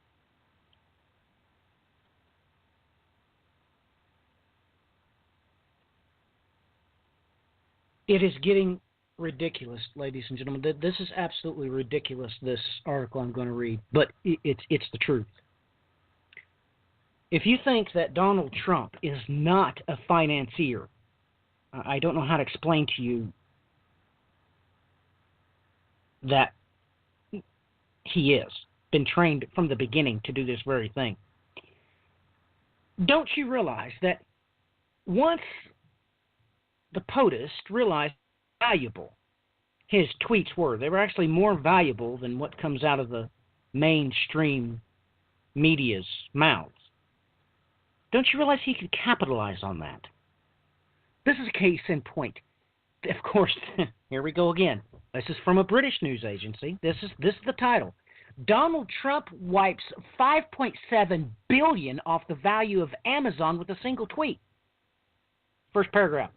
It is getting ridiculous, ladies and gentlemen. This is absolutely ridiculous, this article I'm going to read, but it's the truth. If you think that Donald Trump is not a financier, I don't know how to explain to you that he is. Been trained from the beginning to do this very thing. Don't you realize that once the POTUS realized how valuable his tweets were, they were actually more valuable than what comes out of the mainstream media's mouths. Don't you realize he could capitalize on that? This is a case in point. Of course, here we go again. This is from a British news agency. This is the title. Donald Trump wipes $5.7 billion off the value of Amazon with a single tweet. First paragraph.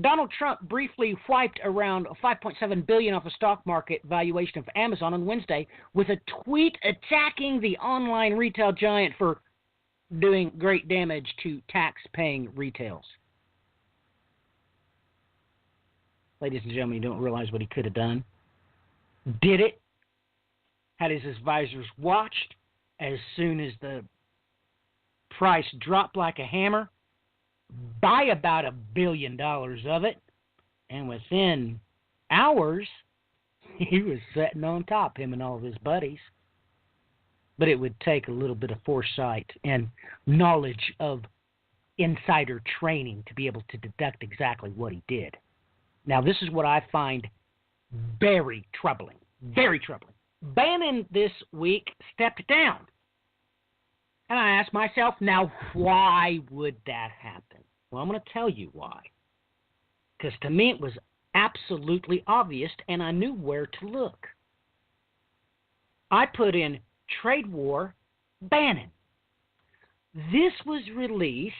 Donald Trump briefly wiped around $5.7 billion off the stock market valuation of Amazon on Wednesday with a tweet attacking the online retail giant for doing great damage to tax-paying retails. Ladies and gentlemen, you don't realize what he could have done. Did it. Had his advisors watched. As soon as the price dropped like a hammer, buy about $1 billion of it, and within hours, he was sitting on top, him and all of his buddies. But it would take a little bit of foresight and knowledge of insider training to be able to deduct exactly what he did. Now, this is what I find very troubling. Very troubling. Bannon this week stepped down. And I asked myself, now, why would that happen? Well, I'm going to tell you why. Because to me, it was absolutely obvious, and I knew where to look. I put in trade war Bannon. This was released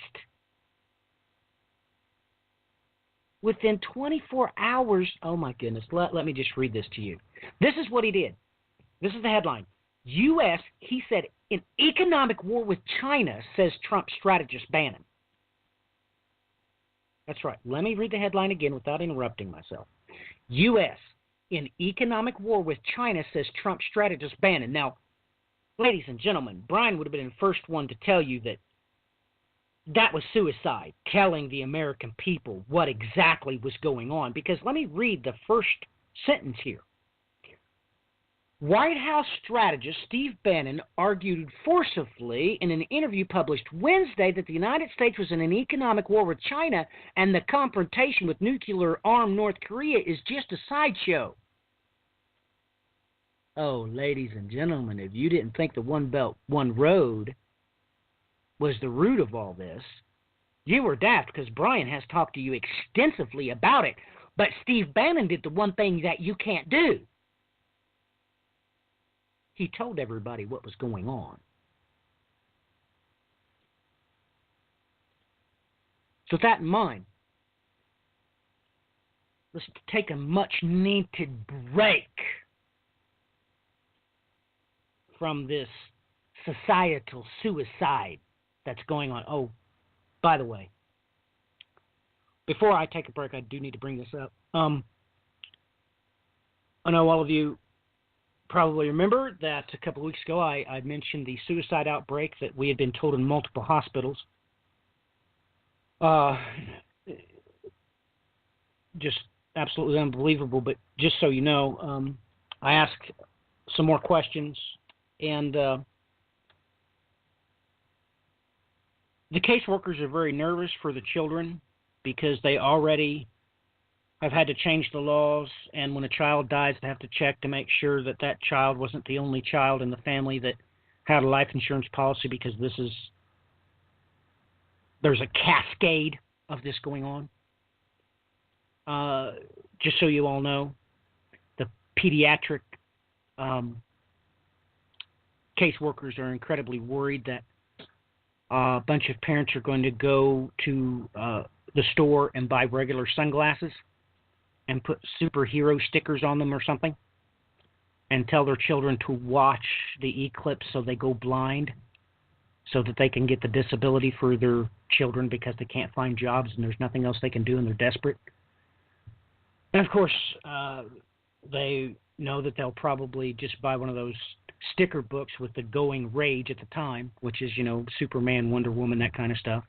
within 24 hours. Oh, my goodness. Let me just read this to you. This is what he did. This is the headline. U.S., he said, in economic war with China, says Trump strategist Bannon. That's right. Let me read the headline again without interrupting myself. U.S., in economic war with China, says Trump strategist Bannon. Now, ladies and gentlemen, Brian would have been the first one to tell you that that was suicide, telling the American people what exactly was going on. Because let me read the first sentence here. White House strategist Steve Bannon argued forcefully in an interview published Wednesday that the United States was in an economic war with China and the confrontation with nuclear-armed North Korea is just a sideshow. Oh, ladies and gentlemen, if you didn't think the One Belt, One Road was the root of all this, you were daft, because Brian has talked to you extensively about it. But Steve Bannon did the one thing that you can't do. He told everybody what was going on. So with that in mind, let's take a much-needed break from this societal suicide that's going on. Oh, by the way, before I take a break, I do need to bring this up. I know all of you probably remember that a couple of weeks ago I mentioned the suicide outbreak that we had been told in multiple hospitals. Just absolutely unbelievable, but just so you know, I asked some more questions, and the caseworkers are very nervous for the children because they already have had to change the laws, and when a child dies, they have to check to make sure that that child wasn't the only child in the family that had a life insurance policy, because there's a cascade of this going on. Just so you all know, the pediatric caseworkers are incredibly worried that a bunch of parents are going to go to the store and buy regular sunglasses and put superhero stickers on them or something and tell their children to watch the eclipse so they go blind so that they can get the disability for their children because they can't find jobs and there's nothing else they can do and they're desperate. And, of course, they know that they'll probably just buy one of those sticker books with the going rage at the time, which is, Superman, Wonder Woman, that kind of stuff.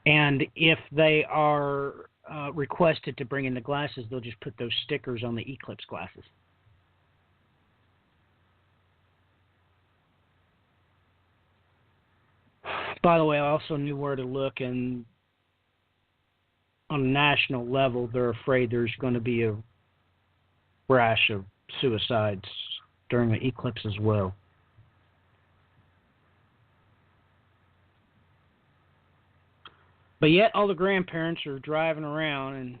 And if they are requested to bring in the glasses, they'll just put those stickers on the eclipse glasses. By the way, I also knew where to look, and on a national level, they're afraid there's going to be a rash of suicides during the eclipse as well. But yet, all the grandparents are driving around in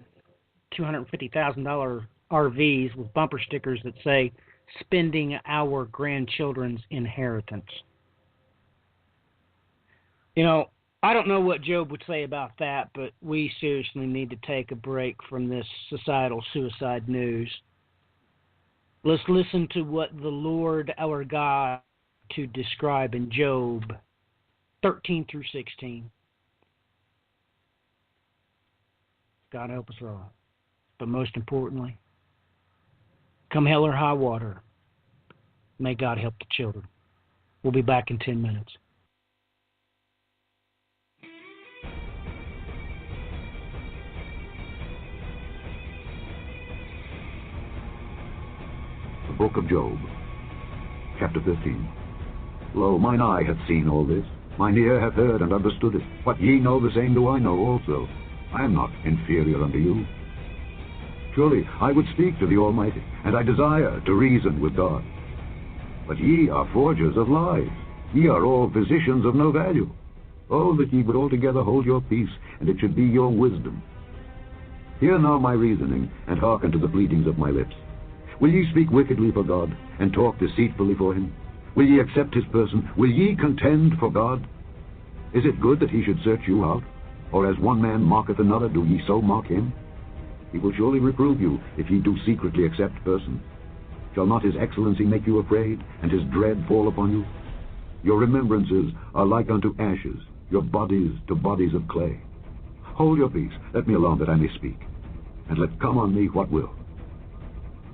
$250,000 RVs with bumper stickers that say, "Spending our grandchildren's inheritance." I don't know what Job would say about that, but we seriously need to take a break from this societal suicide news. Let's listen to what the Lord our God to describe in Job 13 through 16. God help us all. But most importantly, come hell or high water, may God help the children. We'll be back in 10 minutes. The Book of Job, chapter 13. Lo, mine eye hath seen all this, mine ear hath heard and understood it. What ye know, the same do I know also. I am not inferior unto you. Surely I would speak to the Almighty, and I desire to reason with God. But ye are forgers of lies, ye are all physicians of no value. Oh, that ye would altogether hold your peace, and it should be your wisdom. Hear now my reasoning, and hearken to the pleadings of my lips. Will ye speak wickedly for God, and talk deceitfully for him? Will ye accept his person? Will ye contend for God? Is it good that he should search you out? Or as one man mocketh another, do ye so mock him? He will surely reprove you, if ye do secretly accept persons. Shall not his excellency make you afraid, and his dread fall upon you? Your remembrances are like unto ashes, your bodies to bodies of clay. Hold your peace, let me alone that I may speak, and let come on me what will.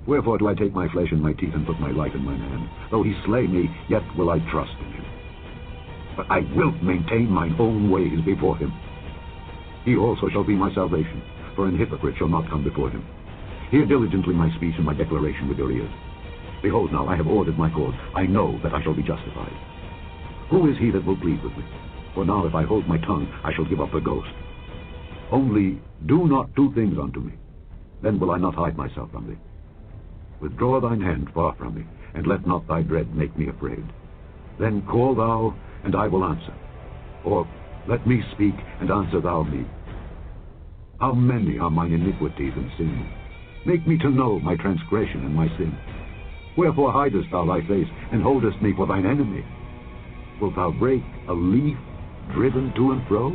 Wherefore do I take my flesh in my teeth, and put my life in mine hand? Though he slay me, yet will I trust in him. But I will maintain mine own ways before him. He also shall be my salvation, for an hypocrite shall not come before him. Hear diligently my speech and my declaration with your ears. Behold now, I have ordered my cause. I know that I shall be justified. Who is he that will plead with me? For now if I hold my tongue, I shall give up the ghost. Only do not do things unto me, then will I not hide myself from thee. Withdraw thine hand far from me, and let not thy dread make me afraid. Then call thou, and I will answer. Or let me speak, and answer thou me. How many are mine iniquities and sins? Make me to know my transgression and my sin. Wherefore hidest thou thy face, and holdest me for thine enemy? Wilt thou break a leaf driven to and fro?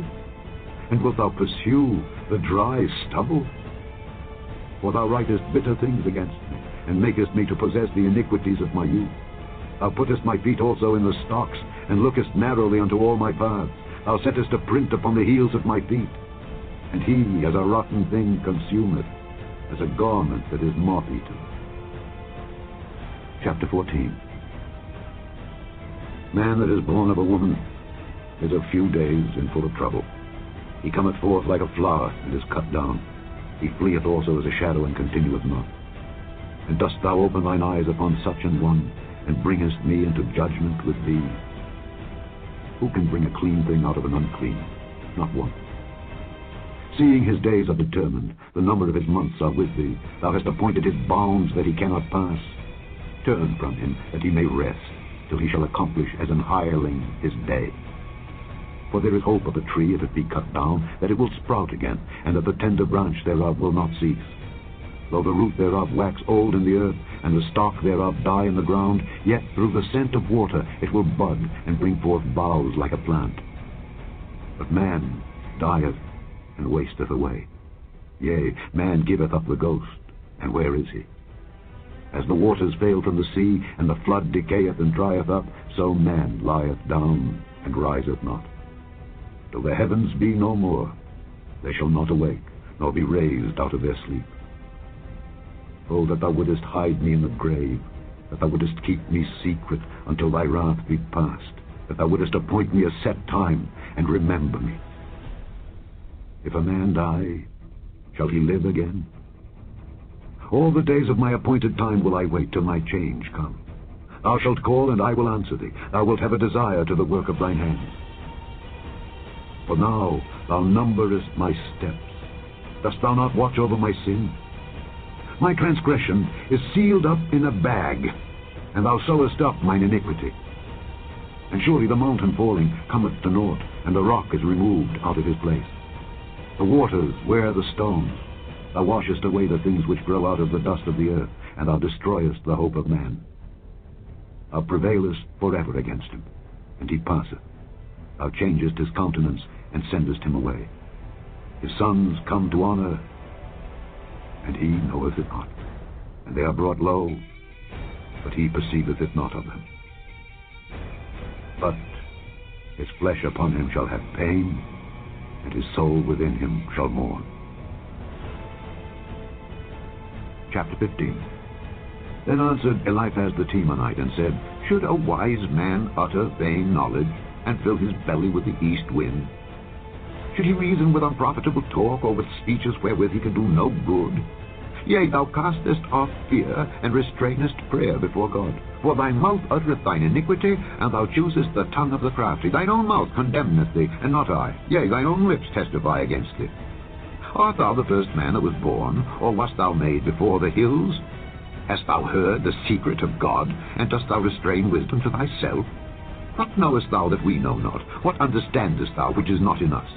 And wilt thou pursue the dry stubble? For thou writest bitter things against me, and makest me to possess the iniquities of my youth. Thou puttest my feet also in the stocks, and lookest narrowly unto all my paths. Thou settest a print upon the heels of my feet. And he, as a rotten thing, consumeth, as a garment that is moth-eaten. Chapter 14. Man that is born of a woman is of few days and full of trouble. He cometh forth like a flower, and is cut down. He fleeth also as a shadow, and continueth not. And dost thou open thine eyes upon such an one, and bringest me into judgment with thee? Who can bring a clean thing out of an unclean? Not one. Seeing his days are determined, the number of his months are with thee. Thou hast appointed his bounds that he cannot pass. Turn from him, that he may rest, till he shall accomplish as an hireling his day. For there is hope of a tree, if it be cut down, that it will sprout again, and that the tender branch thereof will not cease. Though the root thereof wax old in the earth, and the stalk thereof die in the ground, yet through the scent of water it will bud, and bring forth boughs like a plant. But man dieth, and wasteth away. Yea, man giveth up the ghost, and where is he? As the waters fail from the sea, and the flood decayeth and drieth up, so man lieth down, and riseth not. Till the heavens be no more, they shall not awake, nor be raised out of their sleep. Oh, that thou wouldest hide me in the grave, that thou wouldest keep me secret until thy wrath be past, that thou wouldest appoint me a set time, and remember me. If a man die, shall he live again? All the days of my appointed time will I wait till my change come. Thou shalt call, and I will answer thee. Thou wilt have a desire to the work of thine hands. For now thou numberest my steps. Dost thou not watch over my sin? My transgression is sealed up in a bag, and thou sewest up mine iniquity. And surely the mountain falling cometh to naught, and the rock is removed out of his place. The waters wear the stones. Thou washest away the things which grow out of the dust of the earth, and thou destroyest the hope of man. Thou prevailest forever against him, and he passeth. Thou changest his countenance, and sendest him away. His sons come to honor, and he knoweth it not. And they are brought low, but he perceiveth it not of them. But his flesh upon him shall have pain, and his soul within him shall mourn. Chapter 15. Then answered Eliphaz the Temanite, and said, Should a wise man utter vain knowledge, and fill his belly with the east wind? Should he reason with unprofitable talk, or with speeches wherewith he can do no good? Yea, thou castest off fear, and restrainest prayer before God. For thy mouth uttereth thine iniquity, and thou choosest the tongue of the crafty. Thine own mouth condemneth thee, and not I. Yea, thine own lips testify against thee. Art thou the first man that was born, or wast thou made before the hills? Hast thou heard the secret of God, and dost thou restrain wisdom to thyself? What knowest thou that we know not? What understandest thou which is not in us?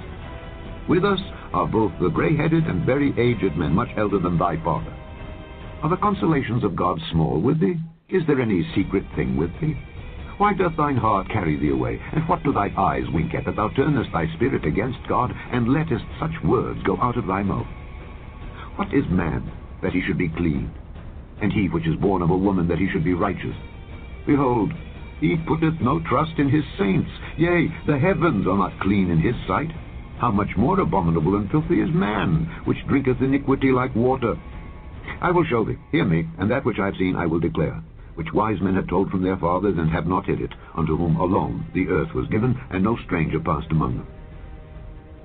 With us are both the grey-headed and very aged men, much elder than thy father. Are the consolations of God small with thee? Is there any secret thing with thee? Why doth thine heart carry thee away? And what do thy eyes wink at, that thou turnest thy spirit against God, and lettest such words go out of thy mouth? What is man, that he should be clean? And he which is born of a woman, that he should be righteous? Behold, he putteth no trust in his saints. Yea, the heavens are not clean in his sight. How much more abominable and filthy is man, which drinketh iniquity like water? I will show thee, hear me, and that which I have seen I will declare, which wise men have told from their fathers, and have not hid it, unto whom alone the earth was given, and no stranger passed among them.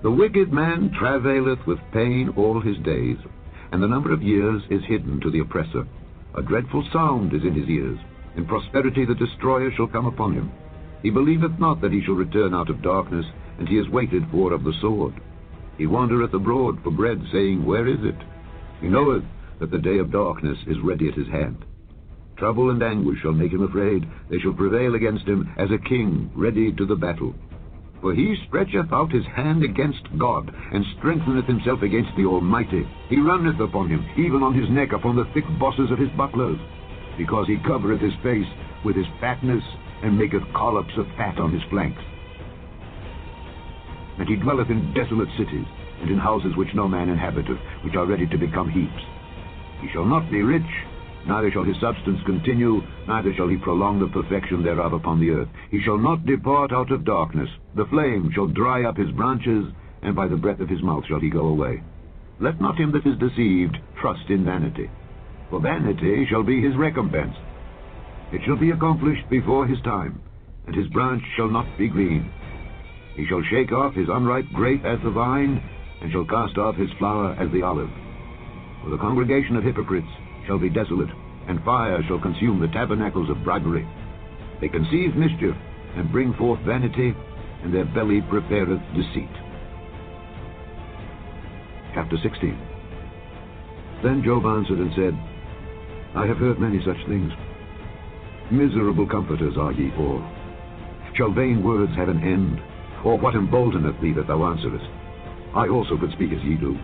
The wicked man travaileth with pain all his days, and the number of years is hidden to the oppressor. A dreadful sound is in his ears. In prosperity the destroyer shall come upon him. He believeth not that he shall return out of darkness, and he is waited for of the sword. He wandereth abroad for bread, saying, Where is it? He knoweth that the day of darkness is ready at his hand. Trouble and anguish shall make him afraid. They shall prevail against him as a king ready to the battle. For he stretcheth out his hand against God, and strengtheneth himself against the Almighty. He runneth upon him, even on his neck, upon the thick bosses of his bucklers, because he covereth his face with his fatness, and maketh collops of fat on his flanks. And he dwelleth in desolate cities, and in houses which no man inhabiteth, which are ready to become heaps. He shall not be rich, Neither shall his substance continue, neither shall he prolong the perfection thereof upon the earth. He shall not depart out of darkness. The flame shall dry up his branches, and by the breath of his mouth shall he go away. Let not him that is deceived trust in vanity, for vanity shall be his recompense. It shall be accomplished before his time, and his branch shall not be green. He shall shake off his unripe grape as the vine, and shall cast off his flower as the olive. For the congregation of hypocrites shall be desolate, and fire shall consume the tabernacles of bribery. They conceive mischief, and bring forth vanity, and their belly prepareth deceit. Chapter 16. Then Job answered and said, I have heard many such things. Miserable comforters are ye all. Shall vain words have an end? Or what emboldeneth thee that thou answerest? I also could speak as ye do.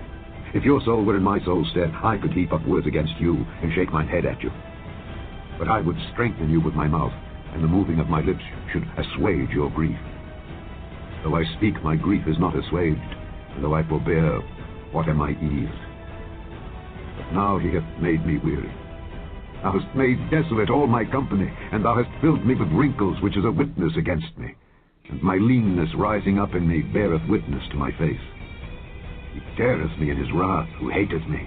If your soul were in my soul's stead, I could heap up words against you, and shake mine head at you. But I would strengthen you with my mouth, and the moving of my lips should assuage your grief. Though I speak, my grief is not assuaged, and though I forbear, what am I eased? But now he hath made me weary. Thou hast made desolate all my company, and thou hast filled me with wrinkles, which is a witness against me. And my leanness rising up in me beareth witness to my face. He teareth me in his wrath, who hateth me.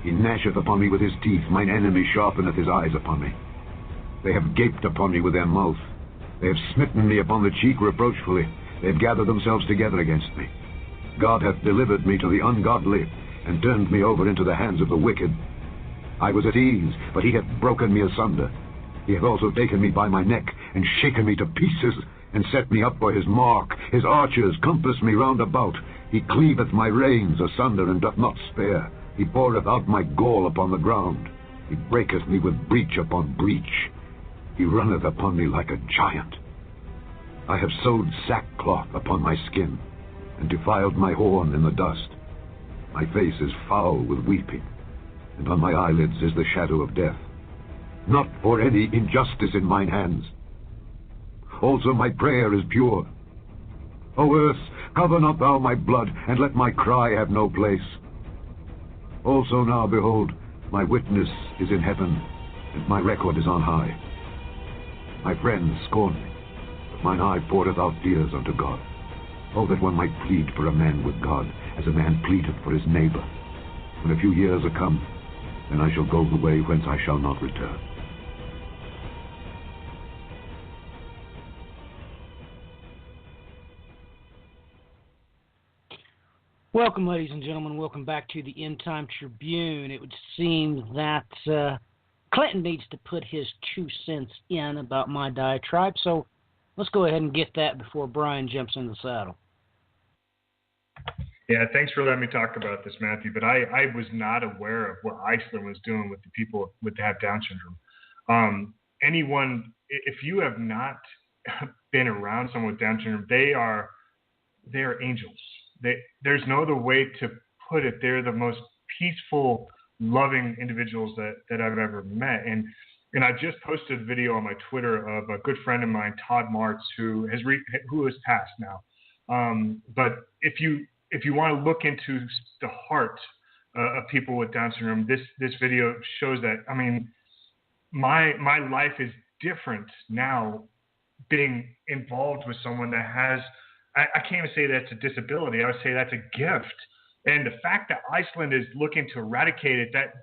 He gnasheth upon me with his teeth, mine enemy sharpeneth his eyes upon me. They have gaped upon me with their mouth. They have smitten me upon the cheek reproachfully. They have gathered themselves together against me. God hath delivered me to the ungodly, and turned me over into the hands of the wicked. I was at ease, but he hath broken me asunder. He hath also taken me by my neck, and shaken me to pieces, and set me up for his mark. His archers compass me round about. He cleaveth my reins asunder, and doth not spare. He poureth out my gall upon the ground. He breaketh me with breach upon breach. He runneth upon me like a giant. I have sewed sackcloth upon my skin, and defiled my horn in the dust. My face is foul with weeping, and on my eyelids is the shadow of death. Not for any injustice in mine hands. Also my prayer is pure. O earth, cover not thou my blood, and let my cry have no place. Also now, behold, my witness is in heaven, and my record is on high. My friends scorn me, but mine eye poureth out tears unto God. Oh, that one might plead for a man with God, as a man pleadeth for his neighbor. When a few years are come, then I shall go the way whence I shall not return. Welcome, ladies and gentlemen. Welcome back to the End Time Tribune. It would seem that Clinton needs to put his 2 cents in about my diatribe, so let's go ahead and get that before Brian jumps in the saddle. Yeah, thanks for letting me talk about this, Matthew. But I was not aware of what Iceland was doing with the people that have Down syndrome. Anyone, if you have not been around someone with Down syndrome, they are angels. There's no other way to put it. They're the most peaceful, loving individuals that I've ever met. And I just posted a video on my Twitter of a good friend of mine, Todd Martz, who has passed now. But if you want to look into the heart of people with Down syndrome, this video shows that. I mean, my life is different now, being involved with someone that has. I can't even say that's a disability. I would say that's a gift. And the fact that Iceland is looking to eradicate it, that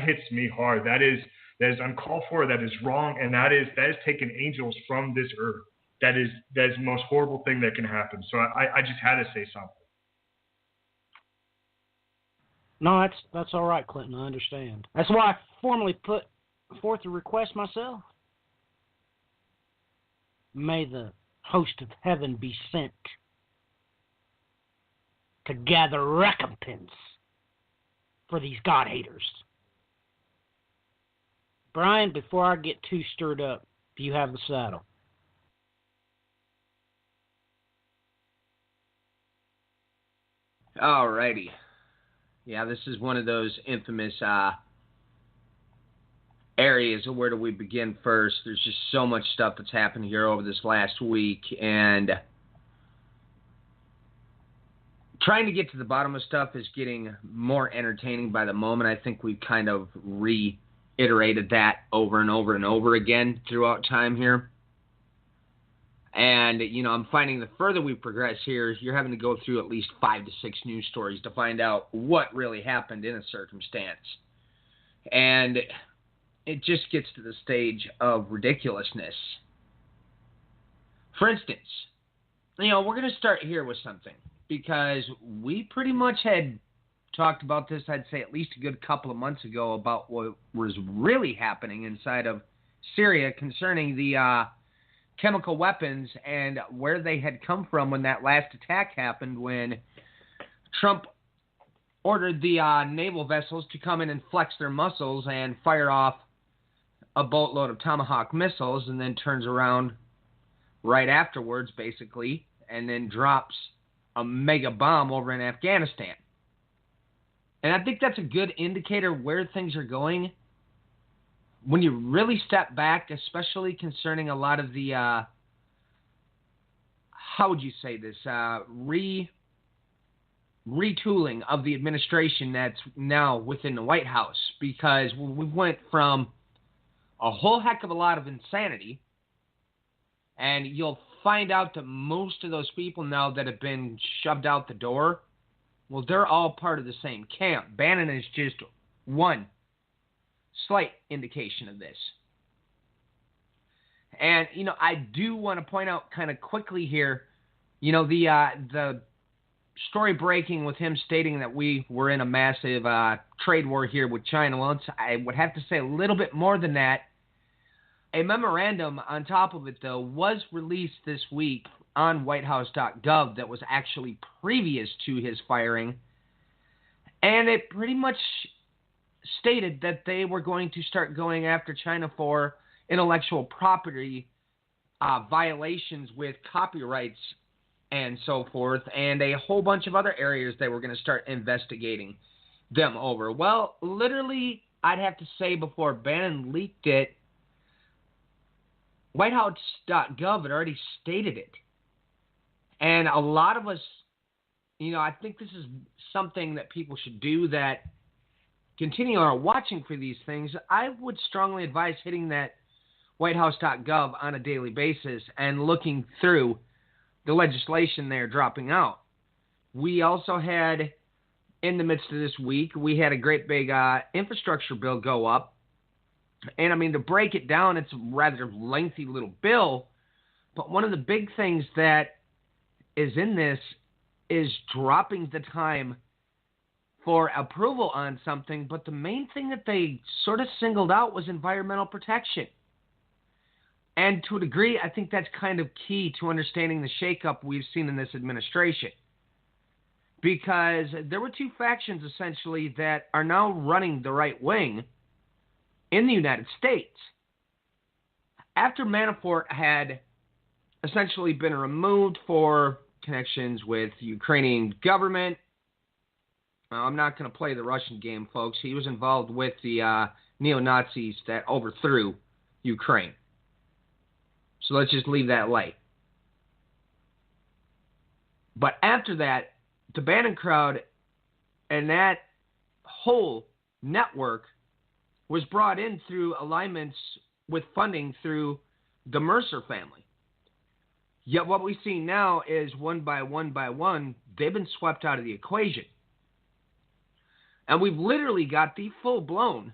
hits me hard. That is uncalled for. That is wrong, and that is taking angels from this earth. That is the most horrible thing that can happen. So I just had to say something. No, that's all right, Clinton. I understand. That's why I formally put forth a request myself. May the host of heaven be sent to gather recompense for these God haters. Brian, before I get too stirred up, do you have the saddle? Alrighty. Yeah, this is one of those infamous areas of where do we begin first. There's just so much stuff that's happened here over this last week, and trying to get to the bottom of stuff is getting more entertaining by the moment. I think we've kind of reiterated that over and over and over again throughout time here. And, I'm finding the further we progress here, you're having to go through at least 5 to 6 news stories to find out what really happened in a circumstance. And it just gets to the stage of ridiculousness. For instance, we're going to start here with something, because we pretty much had talked about this, I'd say at least a good couple of months ago, about what was really happening inside of Syria concerning the chemical weapons and where they had come from when that last attack happened, when Trump ordered the naval vessels to come in and flex their muscles and fire off a boatload of Tomahawk missiles, and then turns around right afterwards, basically, and then drops a mega bomb over in Afghanistan. And I think that's a good indicator where things are going when you really step back, especially concerning a lot of the, how would you say this, retooling of the administration that's now within the White House. Because we went from a whole heck of a lot of insanity, and you'll find out that most of those people now that have been shoved out the door, well, they're all part of the same camp. Bannon is just one slight indication of this. And, I do want to point out kind of quickly here, the story breaking with him stating that we were in a massive trade war here with China. Well, I would have to say a little bit more than that. A memorandum on top of it, though, was released this week on whitehouse.gov that was actually previous to his firing. And it pretty much stated that they were going to start going after China for intellectual property violations with copyrights and so forth, and a whole bunch of other areas they were going to start investigating them over. Well, literally, I'd have to say before Bannon leaked it, whitehouse.gov had already stated it. And a lot of us, I think this is something that people should do, that continue on watching for these things. I would strongly advise hitting that whitehouse.gov on a daily basis and looking through the legislation they're dropping out. We also had, in the midst of this week, we had a great big infrastructure bill go up. And, to break it down, it's a rather lengthy little bill. But one of the big things that is in this is dropping the time for approval on something. But the main thing that they sort of singled out was environmental protection. And to a degree, I think that's kind of key to understanding the shakeup we've seen in this administration. Because there were two factions, essentially, that are now running the right wing in the United States. After Manafort had essentially been removed for connections with the Ukrainian government, I'm not going to play the Russian game, folks. He was involved with the neo-Nazis that overthrew Ukraine. So let's just leave that light. But after that, the Bannon crowd and that whole network was brought in through alignments with funding through the Mercer family. Yet what we see now is one by one, they've been swept out of the equation. And we've literally got the full-blown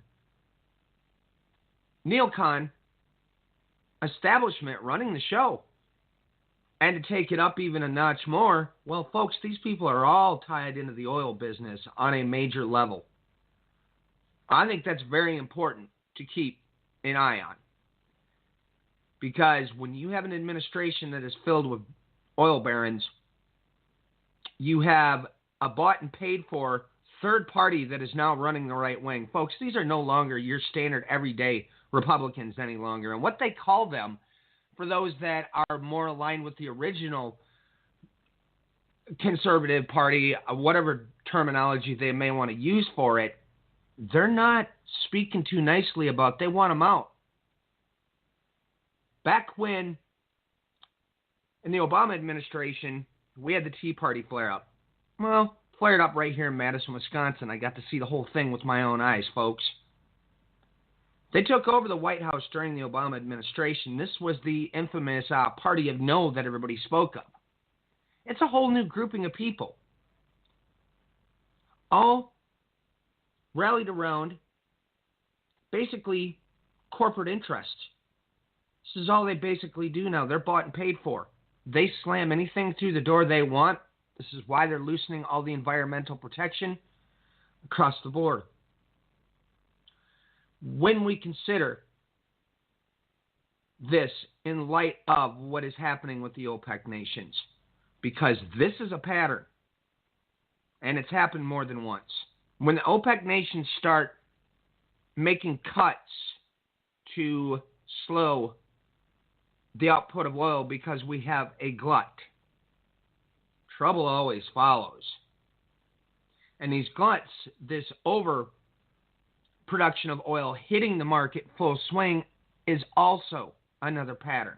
neocon establishment running the show. And to take it up even a notch more, well, folks, these people are all tied into the oil business on a major level. I think that's very important to keep an eye on. Because when you have an administration that is filled with oil barons, you have a bought and paid for third party that is now running the right wing. Folks, these are no longer your standard everyday Republicans any longer. And what they call them, for those that are more aligned with the original conservative party, whatever terminology they may want to use for it, they're not speaking too nicely about. They want them out. Back when, in the Obama administration, we had the Tea Party flare-up. well, flared up right here in Madison, Wisconsin. I got to see the whole thing with my own eyes, folks. They took over the White House during the Obama administration. This was the infamous party of no that everybody spoke of. It's a whole new grouping of people, all rallied around basically corporate interests. This is all they basically do now. They're bought and paid for. They slam anything through the door they want. This is why they're loosening all the environmental protection across the board. When we consider this in light of what is happening with the OPEC nations, because this is a pattern, and it's happened more than once. When the OPEC nations start making cuts to slow the output of oil because we have a glut, trouble always follows. And these gluts, this overproduction of oil hitting the market full swing, is also another pattern.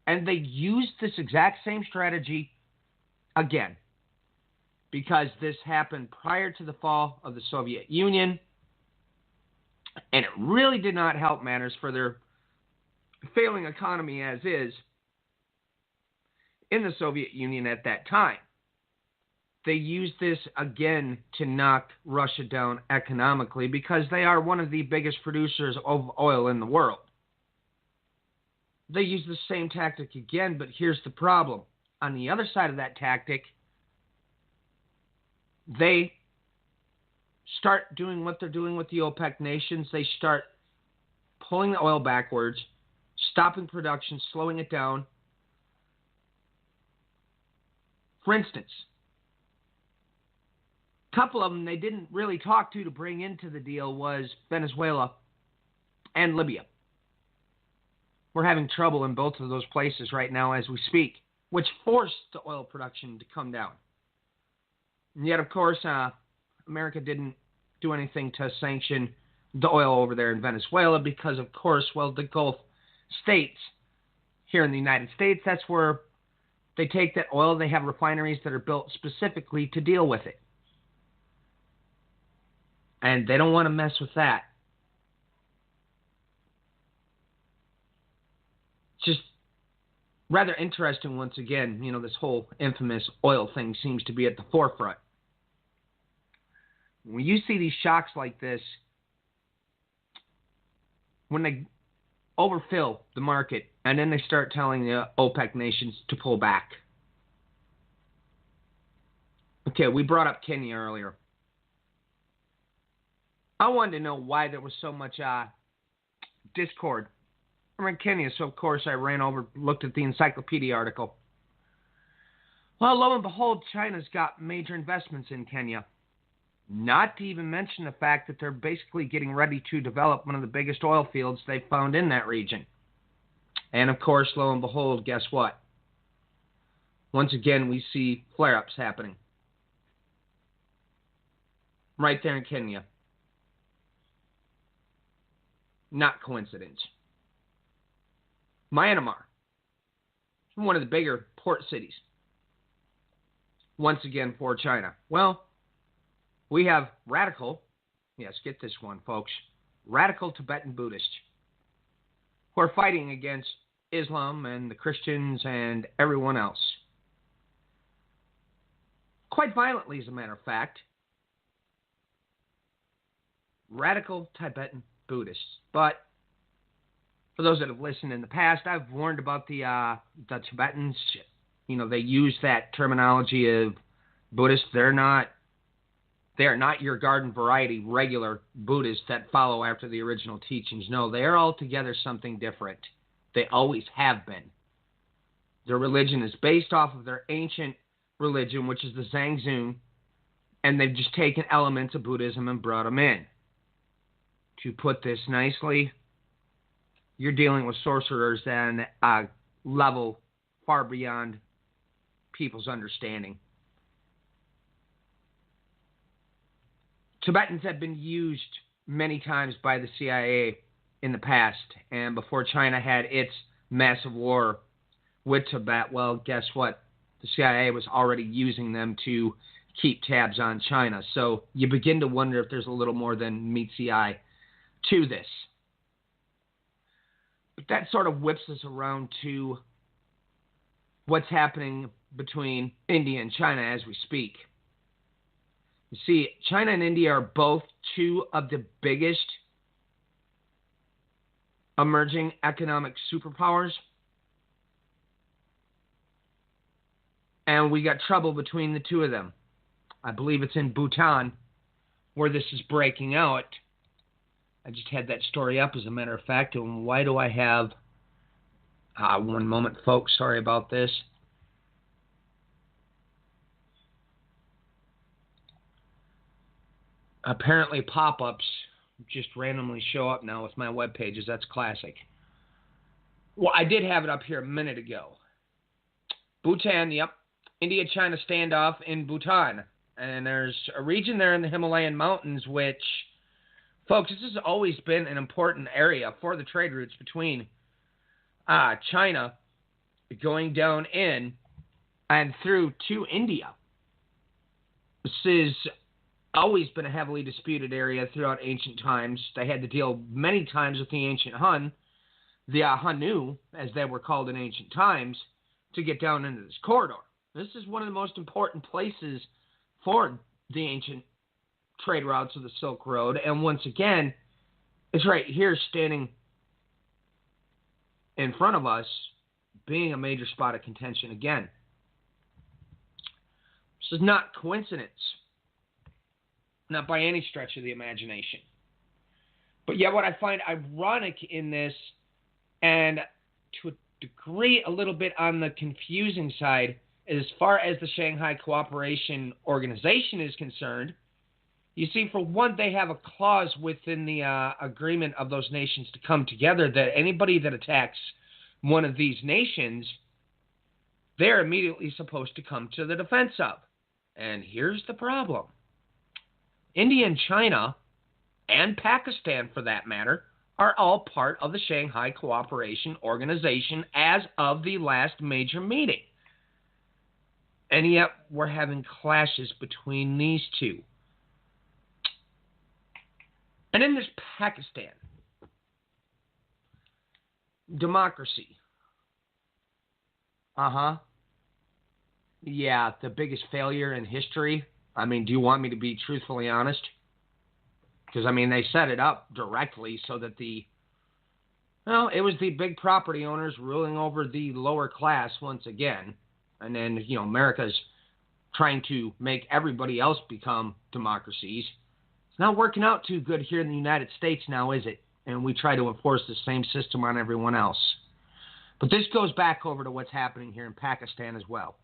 And they used this exact same strategy again, because this happened prior to the fall of the Soviet Union, and it really did not help matters for their failing economy as is in the Soviet Union at that time. They used this again to knock Russia down economically because they are one of the biggest producers of oil in the world. They used the same tactic again, but here's the problem. On the other side of that tactic, they start doing what they're doing with the OPEC nations. They start pulling the oil backwards, stopping production, slowing it down. For instance, a couple of them they didn't really talk to bring into the deal was Venezuela and Libya. We're having trouble in both of those places right now as we speak, which forced the oil production to come down. And yet, of course, America didn't do anything to sanction the oil over there in Venezuela because, of course, well, the Gulf states here in the United States, that's where they take that oil. They have refineries that are built specifically to deal with it. And they don't want to mess with that. Just rather interesting once again, this whole infamous oil thing seems to be at the forefront. When you see these shocks like this, when they overfill the market and then they start telling the OPEC nations to pull back. Okay, we brought up Kenya earlier. I wanted to know why there was so much discord around Kenya, so of course I ran over, looked at the encyclopedia article. Well, lo and behold, China's got major investments in Kenya. Not to even mention the fact that they're basically getting ready to develop one of the biggest oil fields they've found in that region. And of course, lo and behold, guess what? Once again, we see flare-ups happening. Right there in Kenya. Not coincidence. Myanmar, one of the bigger port cities. Once again for China. Well, we have radical, yes, get this one, folks, radical Tibetan Buddhists who are fighting against Islam and the Christians and everyone else. Quite violently, as a matter of fact. Radical Tibetan Buddhists. But for those that have listened in the past, I've warned about the Tibetans. They use that terminology of Buddhists. They are not your garden variety regular Buddhists that follow after the original teachings. No, they are altogether something different. They always have been. Their religion is based off of their ancient religion, which is the Zhangzhung, and they've just taken elements of Buddhism and brought them in. To put this nicely, you're dealing with sorcerers at a level far beyond people's understanding. Tibetans have been used many times by the CIA in the past, and before China had its massive war with Tibet, well, guess what? The CIA was already using them to keep tabs on China. So you begin to wonder if there's a little more than meets the eye to this. But that sort of whips us around to what's happening between India and China as we speak. You see, China and India are both two of the biggest emerging economic superpowers. And we got trouble between the two of them. I believe it's in Bhutan where this is breaking out. I just had that story up, as a matter of fact. And why do I have... one moment, folks. Sorry about this. Apparently pop-ups just randomly show up now with my web pages. That's classic. Well, I did have it up here a minute ago. Bhutan, yep. India-China standoff in Bhutan. And there's a region there in the Himalayan mountains which, folks, this has always been an important area for the trade routes between China going down in and through to India. This has always been a heavily disputed area throughout ancient times. They had to deal many times with the ancient Hun, the Hanu, as they were called in ancient times, to get down into this corridor. This is one of the most important places for the ancient trade routes of the Silk Road. And once again, it's right here standing in front of us, being a major spot of contention again. This is not coincidence. Not by any stretch of the imagination. But yet what I find ironic in this, and to a degree a little bit on the confusing side, as far as the Shanghai Cooperation Organization is concerned, you see, for one, they have a clause within the agreement of those nations to come together that anybody that attacks one of these nations, they're immediately supposed to come to the defense of. And here's the problem. India and China, and Pakistan for that matter, are all part of the Shanghai Cooperation Organization as of the last major meeting. And yet we're having clashes between these two. And then there's Pakistan. Democracy. Yeah, the biggest failure in history. I mean, do you want me to be truthfully honest? Because, I mean, they set it up directly so that it was the big property owners ruling over the lower class once again. And then, America's trying to make everybody else become democracies. It's not working out too good here in the United States now, is it? And we try to enforce the same system on everyone else. But this goes back over to what's happening here in Pakistan as well.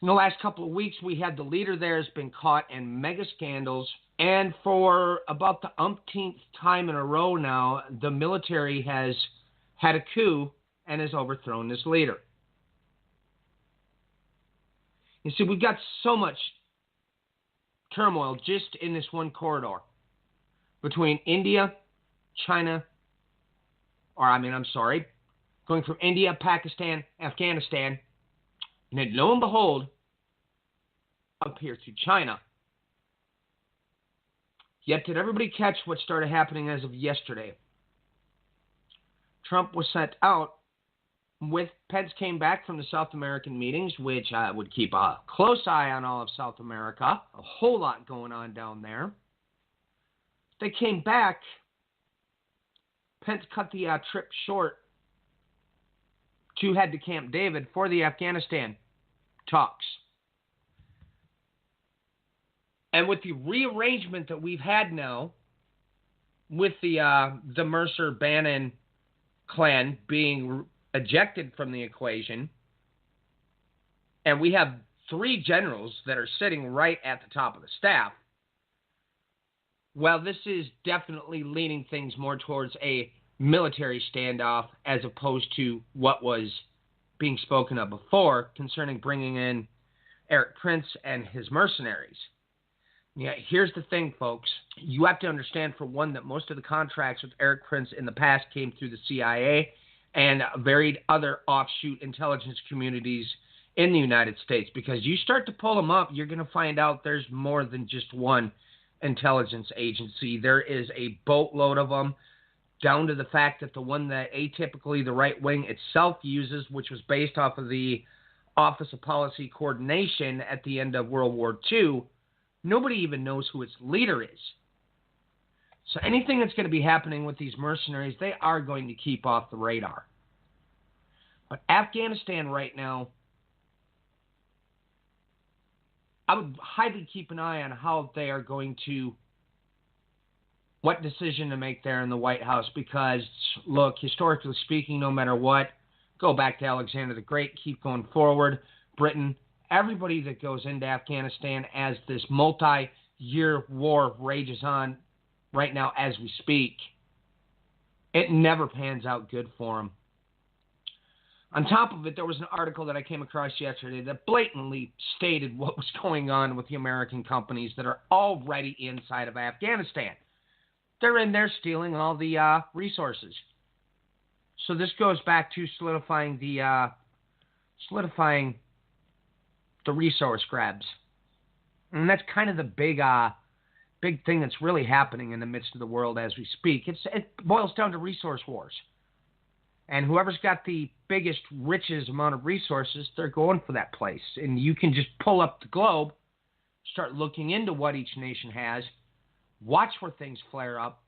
In the last couple of weeks, we had the leader there has been caught in mega scandals. And for about the umpteenth time in a row now, the military has had a coup and has overthrown this leader. You see, we've got so much turmoil just in this one corridor between India, China, going from India, Pakistan, Afghanistan, and then lo and behold, up here to China. Yet did everybody catch what started happening as of yesterday? Trump was sent out with Pence came back from the South American meetings, which I would keep a close eye on all of South America. A whole lot going on down there. They came back. Pence cut the trip short to head to Camp David for the Afghanistan talks. And with the rearrangement that we've had now, with the Mercer-Bannon clan being ejected from the equation, and we have 3 generals that are sitting right at the top of the staff, well, this is definitely leaning things more towards a military standoff as opposed to what was being spoken of before concerning bringing in Eric Prince and his mercenaries. Yeah, here's the thing, folks. You have to understand, for one, that most of the contracts with Eric Prince in the past came through the CIA and varied other offshoot intelligence communities in the United States, because you start to pull them up, you're going to find out there's more than just one intelligence agency. There is a boatload of them, down to the fact that the one that atypically the right wing itself uses, which was based off of the Office of Policy Coordination at the end of World War II, nobody even knows who its leader is. So anything that's going to be happening with these mercenaries, they are going to keep off the radar. But Afghanistan right now, I would highly keep an eye on how they are going to, what decision to make there in the White House, because, look, historically speaking, no matter what, go back to Alexander the Great, keep going forward, Britain, everybody that goes into Afghanistan as this multi-year war rages on right now as we speak, it never pans out good for them. On top of it, there was an article that I came across yesterday that blatantly stated what was going on with the American companies that are already inside of Afghanistan. They're in there stealing all the resources. So this goes back to solidifying the resource grabs. And that's kind of the big thing that's really happening in the midst of the world as we speak. It boils down to resource wars. And whoever's got the biggest, richest amount of resources, they're going for that place. And you can just pull up the globe, start looking into what each nation has, watch where things flare up,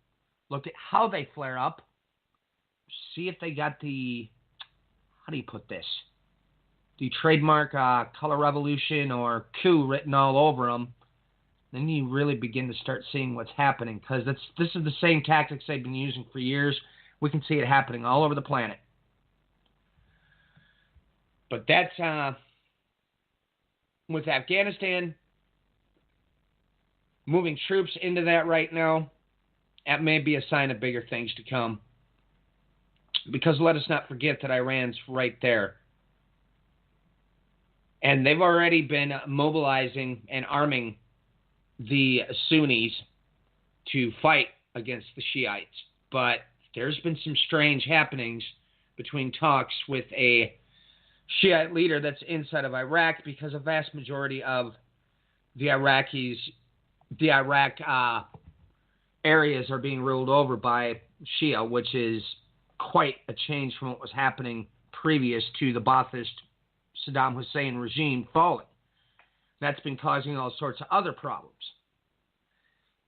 look at how they flare up, see if they got the, how do you put this, the trademark color revolution or coup written all over them. Then you really begin to start seeing what's happening, because this is the same tactics they've been using for years. We can see it happening all over the planet. But that's, with Afghanistan, moving troops into that right now, that may be a sign of bigger things to come. Because let us not forget that Iran's right there. And they've already been mobilizing and arming the Sunnis to fight against the Shiites. But there's been some strange happenings between talks with a Shiite leader that's inside of Iraq, because a vast majority of the Iraq areas are being ruled over by Shia, which is quite a change from what was happening previous to the Ba'athist Saddam Hussein regime falling. That's been causing all sorts of other problems.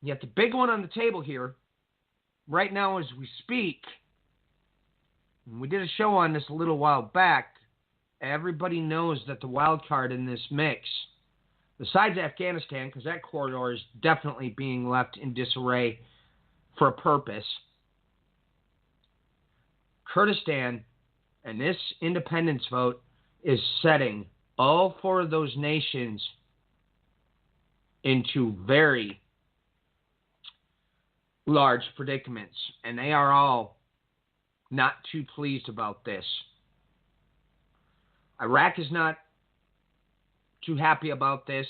Yet the big one on the table here, right now as we speak, and we did a show on this a little while back, everybody knows that the wild card in this mix, besides Afghanistan, because that corridor is definitely being left in disarray for a purpose, Kurdistan and this independence vote is setting all four of those nations into very large predicaments, and they are all not too pleased about this. Iraq is not too happy about this.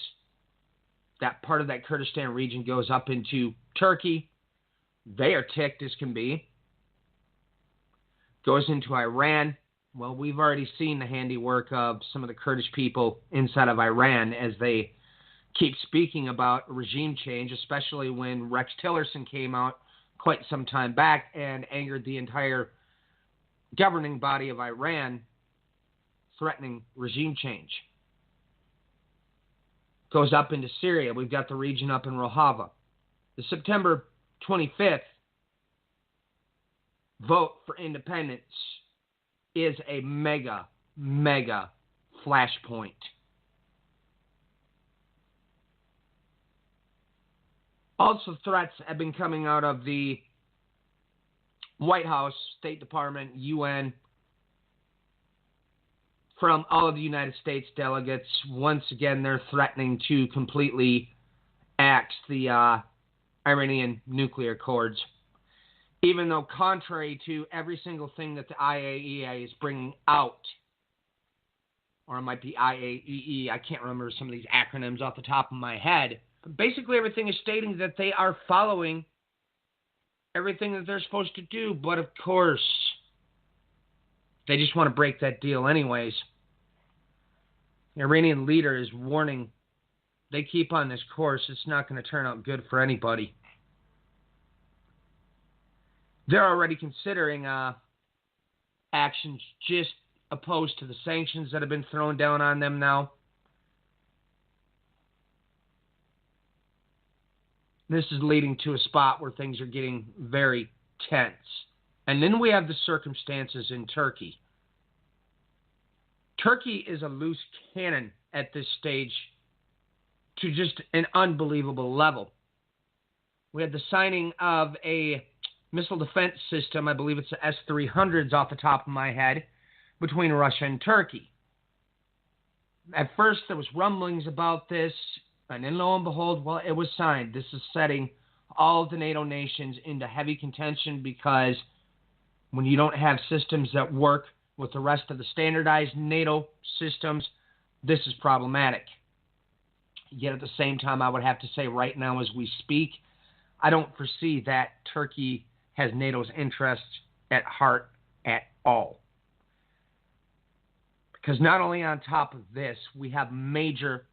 That part of that Kurdistan region goes up into Turkey. They are ticked as can be. Goes into Iran. Well, we've already seen the handiwork of some of the Kurdish people inside of Iran as they keep speaking about regime change, especially when Rex Tillerson came out quite some time back and angered the entire governing body of Iran, threatening regime change. Goes up into Syria. We've got the region up in Rojava. The September 25th vote for independence is a mega flashpoint. Also, threats have been coming out of the White House, State Department, UN, from all of the United States delegates. Once again, they're threatening to completely axe the Iranian nuclear accords. Even though contrary to every single thing that the IAEA is bringing out, or it might be IAEE, I can't remember some of these acronyms off the top of my head, but basically everything is stating that they are following everything that they're supposed to do, but of course, they just want to break that deal anyways. The Iranian leader is warning they keep on this course, it's not going to turn out good for anybody. They're already considering actions just opposed to the sanctions that have been thrown down on them now. This is leading to a spot where things are getting very tense. And then we have the circumstances in Turkey. Turkey is a loose cannon at this stage to just an unbelievable level. We had the signing of a missile defense system, I believe it's the S-300s off the top of my head, between Russia and Turkey. At first there was rumblings about this, and then lo and behold, well, it was signed. This is setting all of the NATO nations into heavy contention because when you don't have systems that work with the rest of the standardized NATO systems, this is problematic. Yet at the same time, I would have to say right now as we speak, I don't foresee that Turkey has NATO's interests at heart at all. Because not only on top of this, we have major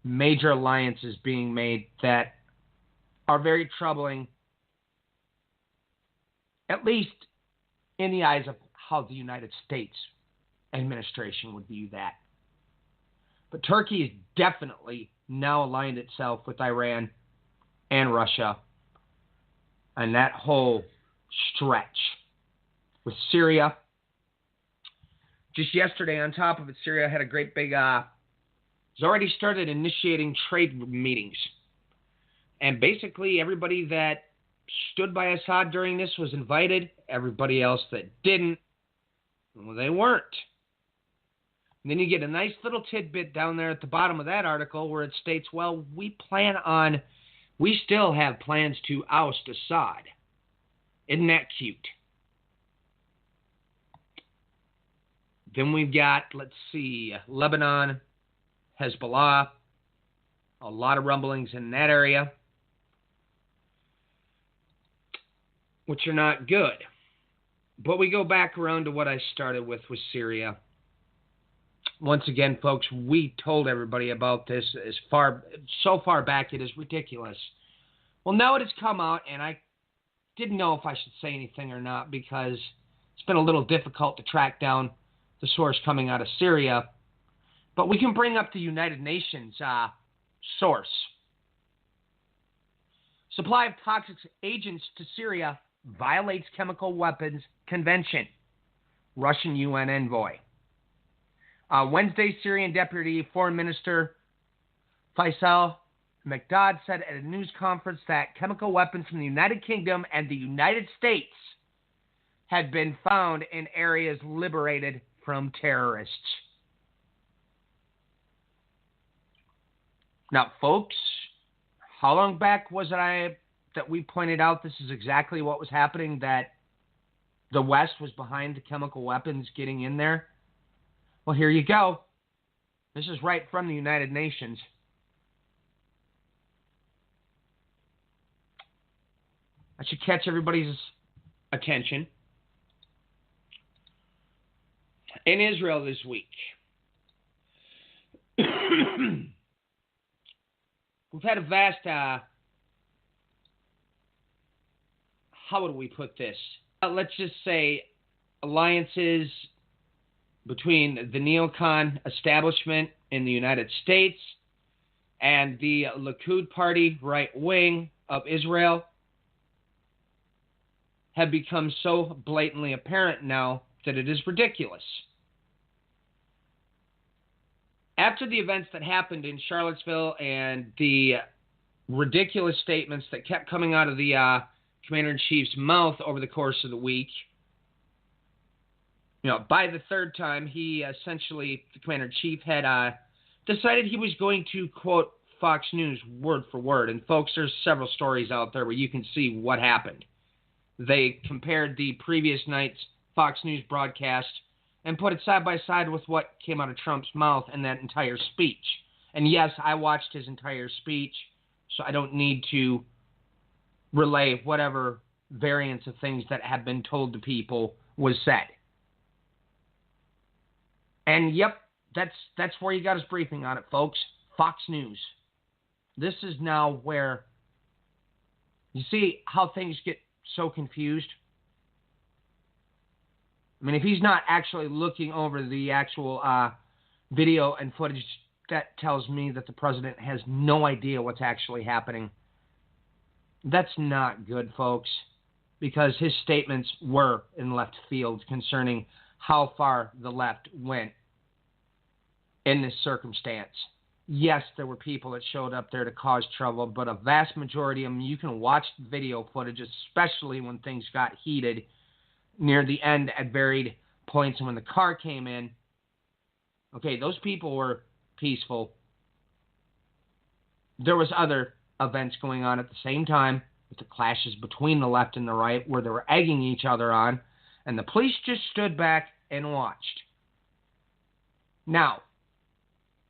alliances being made that are very troubling, at least in the eyes of how the United States administration would view that. But Turkey has definitely now aligned itself with Iran and Russia and that whole stretch with Syria. Just yesterday, on top of it, Syria had a great big, has already started initiating trade meetings. And basically everybody that stood by Assad during this was invited. Everybody else that didn't, well, they weren't. And then you get a nice little tidbit down there at the bottom of that article where it states, well, we still have plans to oust Assad. Isn't that cute? Then we've got, let's see, Lebanon, Hezbollah, a lot of rumblings in that area, which are not good. But we go back around to what I started with Syria. Once again, folks, we told everybody about this so far back it is ridiculous. Well, now it has come out, and I didn't know if I should say anything or not because it's been a little difficult to track down the source coming out of Syria. But we can bring up the United Nations source. Supply of toxic agents to Syria violates chemical weapons convention. Russian UN envoy. Wednesday, Syrian Deputy Foreign Minister Faisal Mekdad said at a news conference that chemical weapons from the United Kingdom and the United States had been found in areas liberated from terrorists. Now, folks, how long back was it that we pointed out this is exactly what was happening, that the West was behind the chemical weapons getting in there? Well, here you go. This is right from the United Nations. I should catch everybody's attention. In Israel this week, we've had a vast, how would we put this? Let's just say alliances between the neocon establishment in the United States and the Likud party, right wing of Israel, have become so blatantly apparent now that it is ridiculous. After the events that happened in Charlottesville and the ridiculous statements that kept coming out of the Commander-in-Chief's mouth over the course of the week, by the third time, he essentially, the Commander-in-Chief, had decided he was going to quote Fox News word for word. And folks, there's several stories out there where you can see what happened. They compared the previous night's Fox News broadcast and put it side by side with what came out of Trump's mouth in that entire speech. And yes, I watched his entire speech, so I don't need to relay whatever variants of things that have been told to people was said. And yep, that's where you got his briefing on it, folks. Fox News. This is now where you see how things get so confused. I mean, if he's not actually looking over the actual video and footage, that tells me that the president has no idea what's actually happening. That's not good, folks, because his statements were in left field concerning how far the left went in this circumstance. Yes, there were people that showed up there to cause trouble, but a vast majority of them, you can watch video footage, especially when things got heated near the end at varied points. And when the car came in, okay, those people were peaceful. There was other events going on at the same time with the clashes between the left and the right where they were egging each other on, and the police just stood back and watched. Now,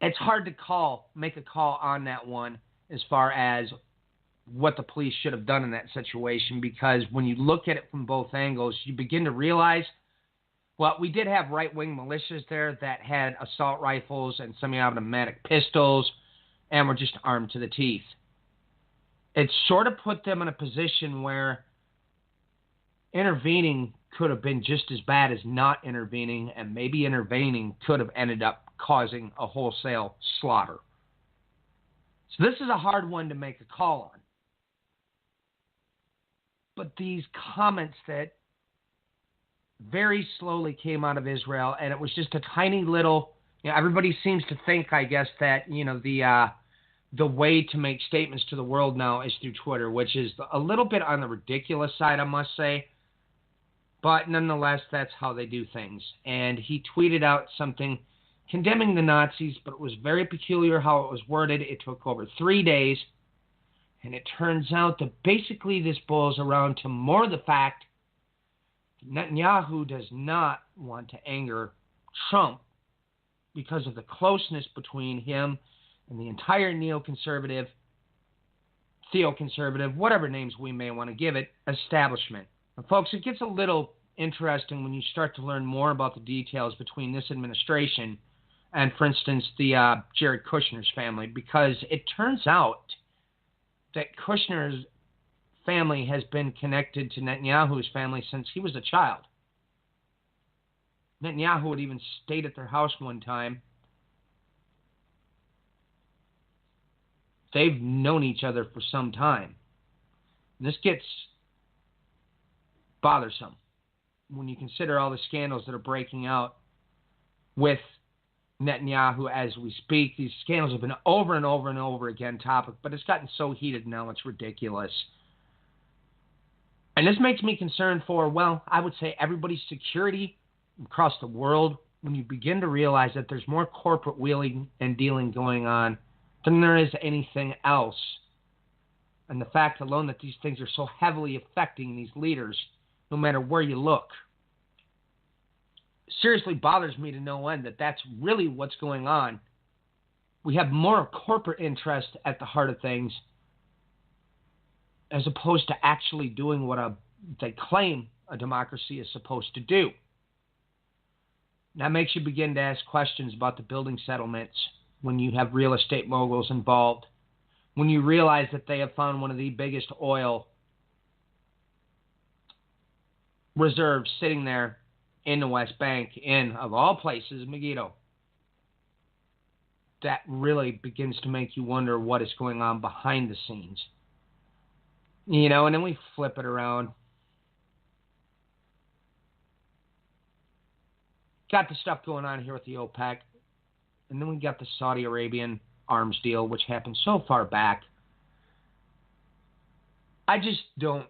it's hard to make a call on that one as far as what the police should have done in that situation, because when you look at it from both angles, you begin to realize, well, we did have right-wing militias there that had assault rifles and semi-automatic pistols and were just armed to the teeth. It sort of put them in a position where intervening could have been just as bad as not intervening, and maybe intervening could have ended up causing a wholesale slaughter. So this is a hard one to make a call on. But these comments that very slowly came out of Israel, and it was just a tiny little, everybody seems to think, I guess, that, the way to make statements to the world now is through Twitter, which is a little bit on the ridiculous side, I must say. But nonetheless, that's how they do things. And he tweeted out something condemning the Nazis, but it was very peculiar how it was worded. It took over 3 days. And it turns out that basically this boils around to more the fact that Netanyahu does not want to anger Trump because of the closeness between him and the entire neoconservative, theoconservative, whatever names we may want to give it, establishment. And folks, it gets a little interesting when you start to learn more about the details between this administration and, for instance, the Jared Kushner's family, because it turns out that Kushner's family has been connected to Netanyahu's family since he was a child. Netanyahu would even stayed at their house one time. They've known each other for some time. This gets bothersome when you consider all the scandals that are breaking out with Netanyahu as we speak. These scandals have been over and over and over again topic, but it's gotten so heated now it's ridiculous. And this makes me concerned for, well, I would say everybody's security across the world when you begin to realize that there's more corporate wheeling and dealing going on than there is anything else. And the fact alone that these things are so heavily affecting these leaders, no matter where you look, seriously bothers me to no end that that's really what's going on. We have more corporate interest at the heart of things as opposed to actually doing what they claim a democracy is supposed to do. That makes you begin to ask questions about the building settlements when you have real estate moguls involved, when you realize that they have found one of the biggest oil reserves sitting there in the West Bank, in, of all places, Megiddo. That really begins to make you wonder what is going on behind the scenes. And then we flip it around. Got the stuff going on here with the OPEC. And then we got the Saudi Arabian arms deal, which happened so far back. I just don't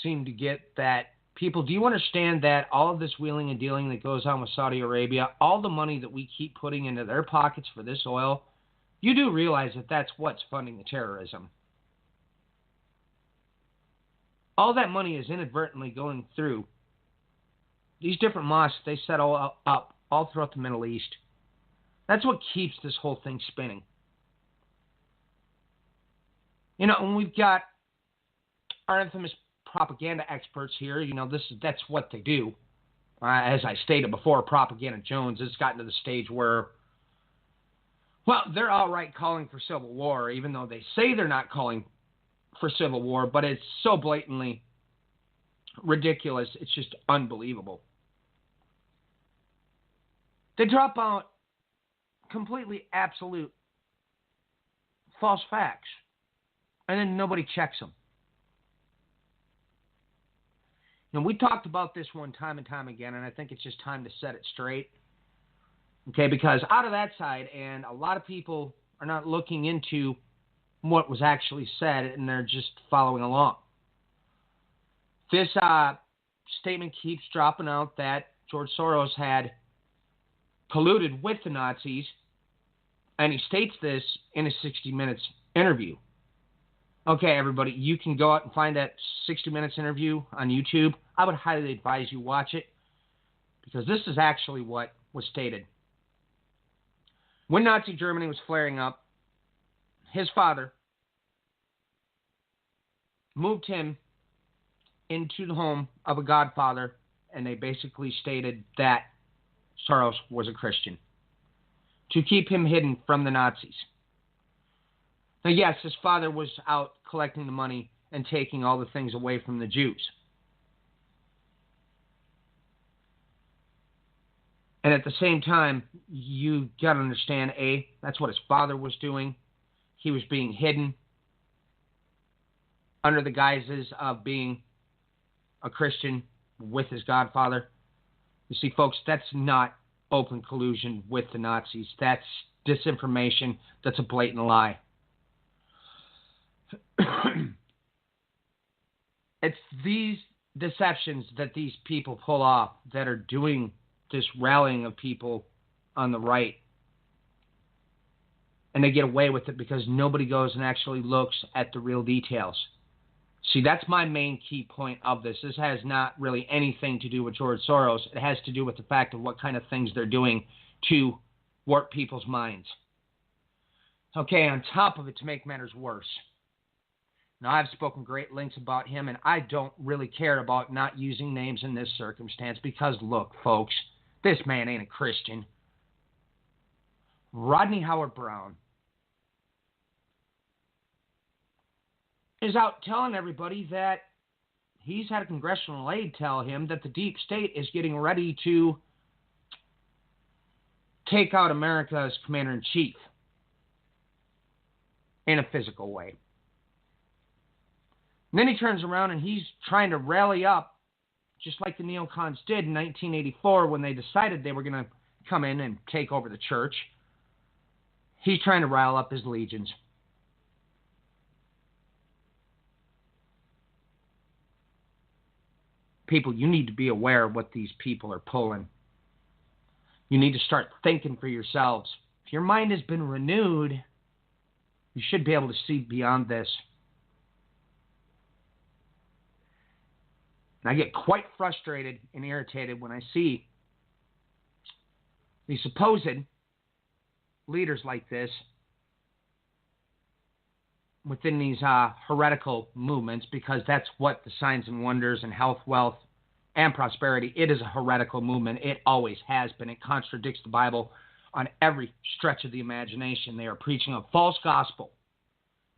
seem to get that. People, do you understand that all of this wheeling and dealing that goes on with Saudi Arabia, all the money that we keep putting into their pockets for this oil, you do realize that that's what's funding the terrorism. All that money is inadvertently going through these different mosques they set all up all throughout the Middle East. That's what keeps this whole thing spinning. And we've got our infamous propaganda experts here. That's what they do. As I stated before, Propaganda Jones has gotten to the stage where Well, they're all right calling for civil war, even though they say they're not calling for civil war, but it's so blatantly ridiculous, it's just unbelievable. They drop out completely absolute false facts, and then nobody checks them. Now, we talked about this one time and time again, and I think it's just time to set it straight. Okay, because out of that side, and a lot of people are not looking into what was actually said, and they're just following along. This statement keeps dropping out that George Soros had colluded with the Nazis, and he states this in a 60 Minutes interview. Okay, everybody, you can go out and find that 60 Minutes interview on YouTube. I would highly advise you watch it, because this is actually what was stated. When Nazi Germany was flaring up, his father moved him into the home of a godfather, and they basically stated that Soros was a Christian to keep him hidden from the Nazis. Now, yes, his father was out collecting the money and taking all the things away from the Jews. And at the same time, you got to understand, that's what his father was doing. He was being hidden under the guises of being a Christian with his godfather. You see, folks, that's not open collusion with the Nazis. That's disinformation. That's a blatant lie. It's these deceptions that these people pull off that are doing this rallying of people on the right. And they get away with it because nobody goes and actually looks at the real details. See, that's my main key point of this. This has not really anything to do with George Soros. It has to do with the fact of what kind of things they're doing to warp people's minds. Okay, on top of it, to make matters worse. Now, I've spoken great lengths about him, and I don't really care about not using names in this circumstance because, look, folks, this man ain't a Christian. Rodney Howard-Browne is out telling everybody that he's had a congressional aide tell him that the deep state is getting ready to take out America's commander-in-chief in a physical way. And then he turns around and he's trying to rally up, just like the neocons did in 1984 when they decided they were going to come in and take over the church. He's trying to rile up his legions. People, you need to be aware of what these people are pulling. You need to start thinking for yourselves. If your mind has been renewed, you should be able to see beyond this. And I get quite frustrated and irritated when I see these supposed leaders like this within these heretical movements, because that's what the signs and wonders and health, wealth, and prosperity, it is a heretical movement. It always has been. It contradicts the Bible on every stretch of the imagination. They are preaching a false gospel.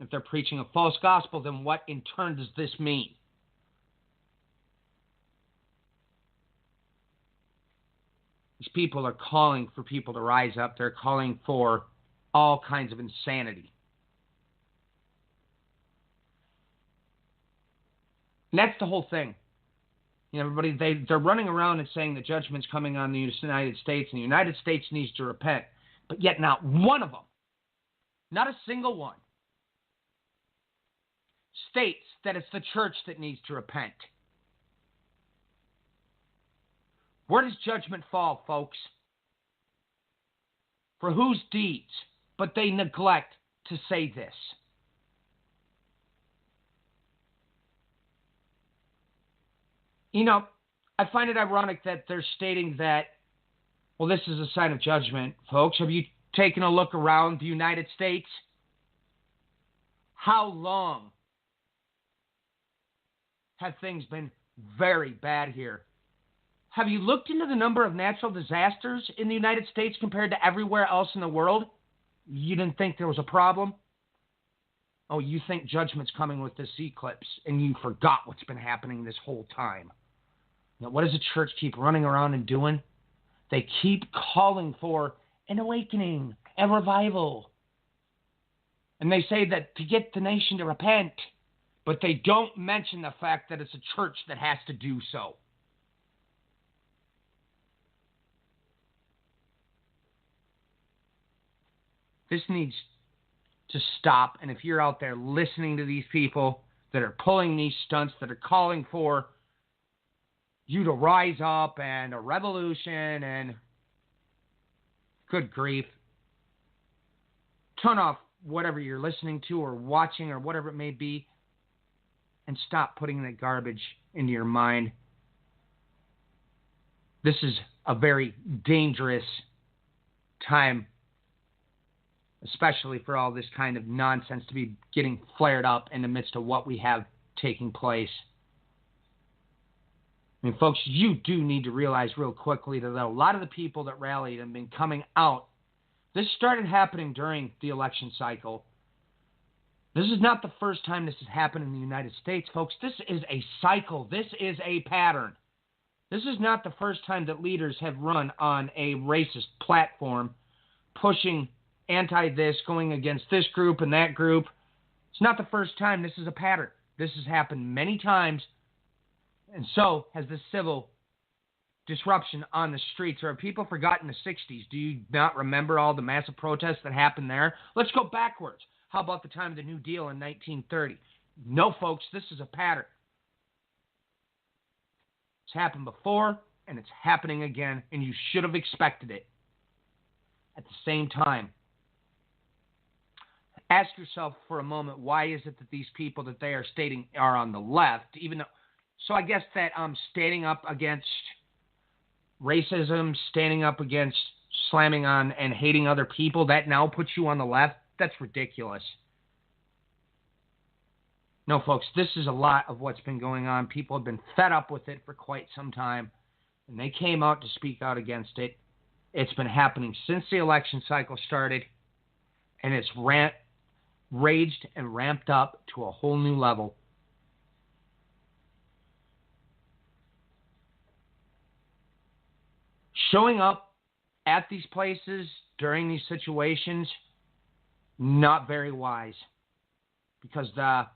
If they're preaching a false gospel, then what in turn does this mean? These people are calling for people to rise up. They're calling for all kinds of insanity. And that's the whole thing. You know, everybody, they're running around and saying the judgment's coming on the United States, and the United States needs to repent. But yet not one of them, not a single one, states that it's the church that needs to repent. Where does judgment fall, folks? For whose deeds? But they neglect to say this. You know, I find it ironic that they're stating that, well, this is a sign of judgment. Folks, have you taken a look around the United States? How long have things been very bad here? Have you looked into the number of natural disasters in the United States compared to everywhere else in the world? You didn't think there was a problem? Oh, you think judgment's coming with this eclipse, and you forgot what's been happening this whole time. Now, what does the church keep running around and doing? They keep calling for an awakening, a revival. And they say that to get the nation to repent, but they don't mention the fact that it's a church that has to do so. This needs to stop. And if you're out there listening to these people that are pulling these stunts, that are calling for you to rise up and a revolution and good grief, turn off whatever you're listening to or watching or whatever it may be and stop putting that garbage into your mind. This is a very dangerous time, especially for all this kind of nonsense to be getting flared up in the midst of what we have taking place. I mean, folks, you do need to realize real quickly that a lot of the people that rallied and been coming out, this started happening during the election cycle. This is not the first time this has happened in the United States, folks. This is a cycle. This is a pattern. This is not the first time that leaders have run on a racist platform, pushing anti-this, going against this group and that group. It's not the first time. This is a pattern. This has happened many times, and so has the civil disruption on the streets. Or have people forgotten the 60s? Do you not remember all the massive protests that happened there? Let's go backwards. How about the time of the New Deal in 1930? No, folks, this is a pattern. It's happened before, and it's happening again, and you should have expected it. At the same time, ask yourself for a moment, why is it that these people that they are stating are on the left? Even though, so I guess that standing up against racism, standing up against slamming on and hating other people, that now puts you on the left? That's ridiculous. No, folks, this is a lot of what's been going on. People have been fed up with it for quite some time, and they came out to speak out against it. It's been happening since the election cycle started, and it's raged and ramped up to a whole new level. Showing up at these places during these situations, not very wise, because the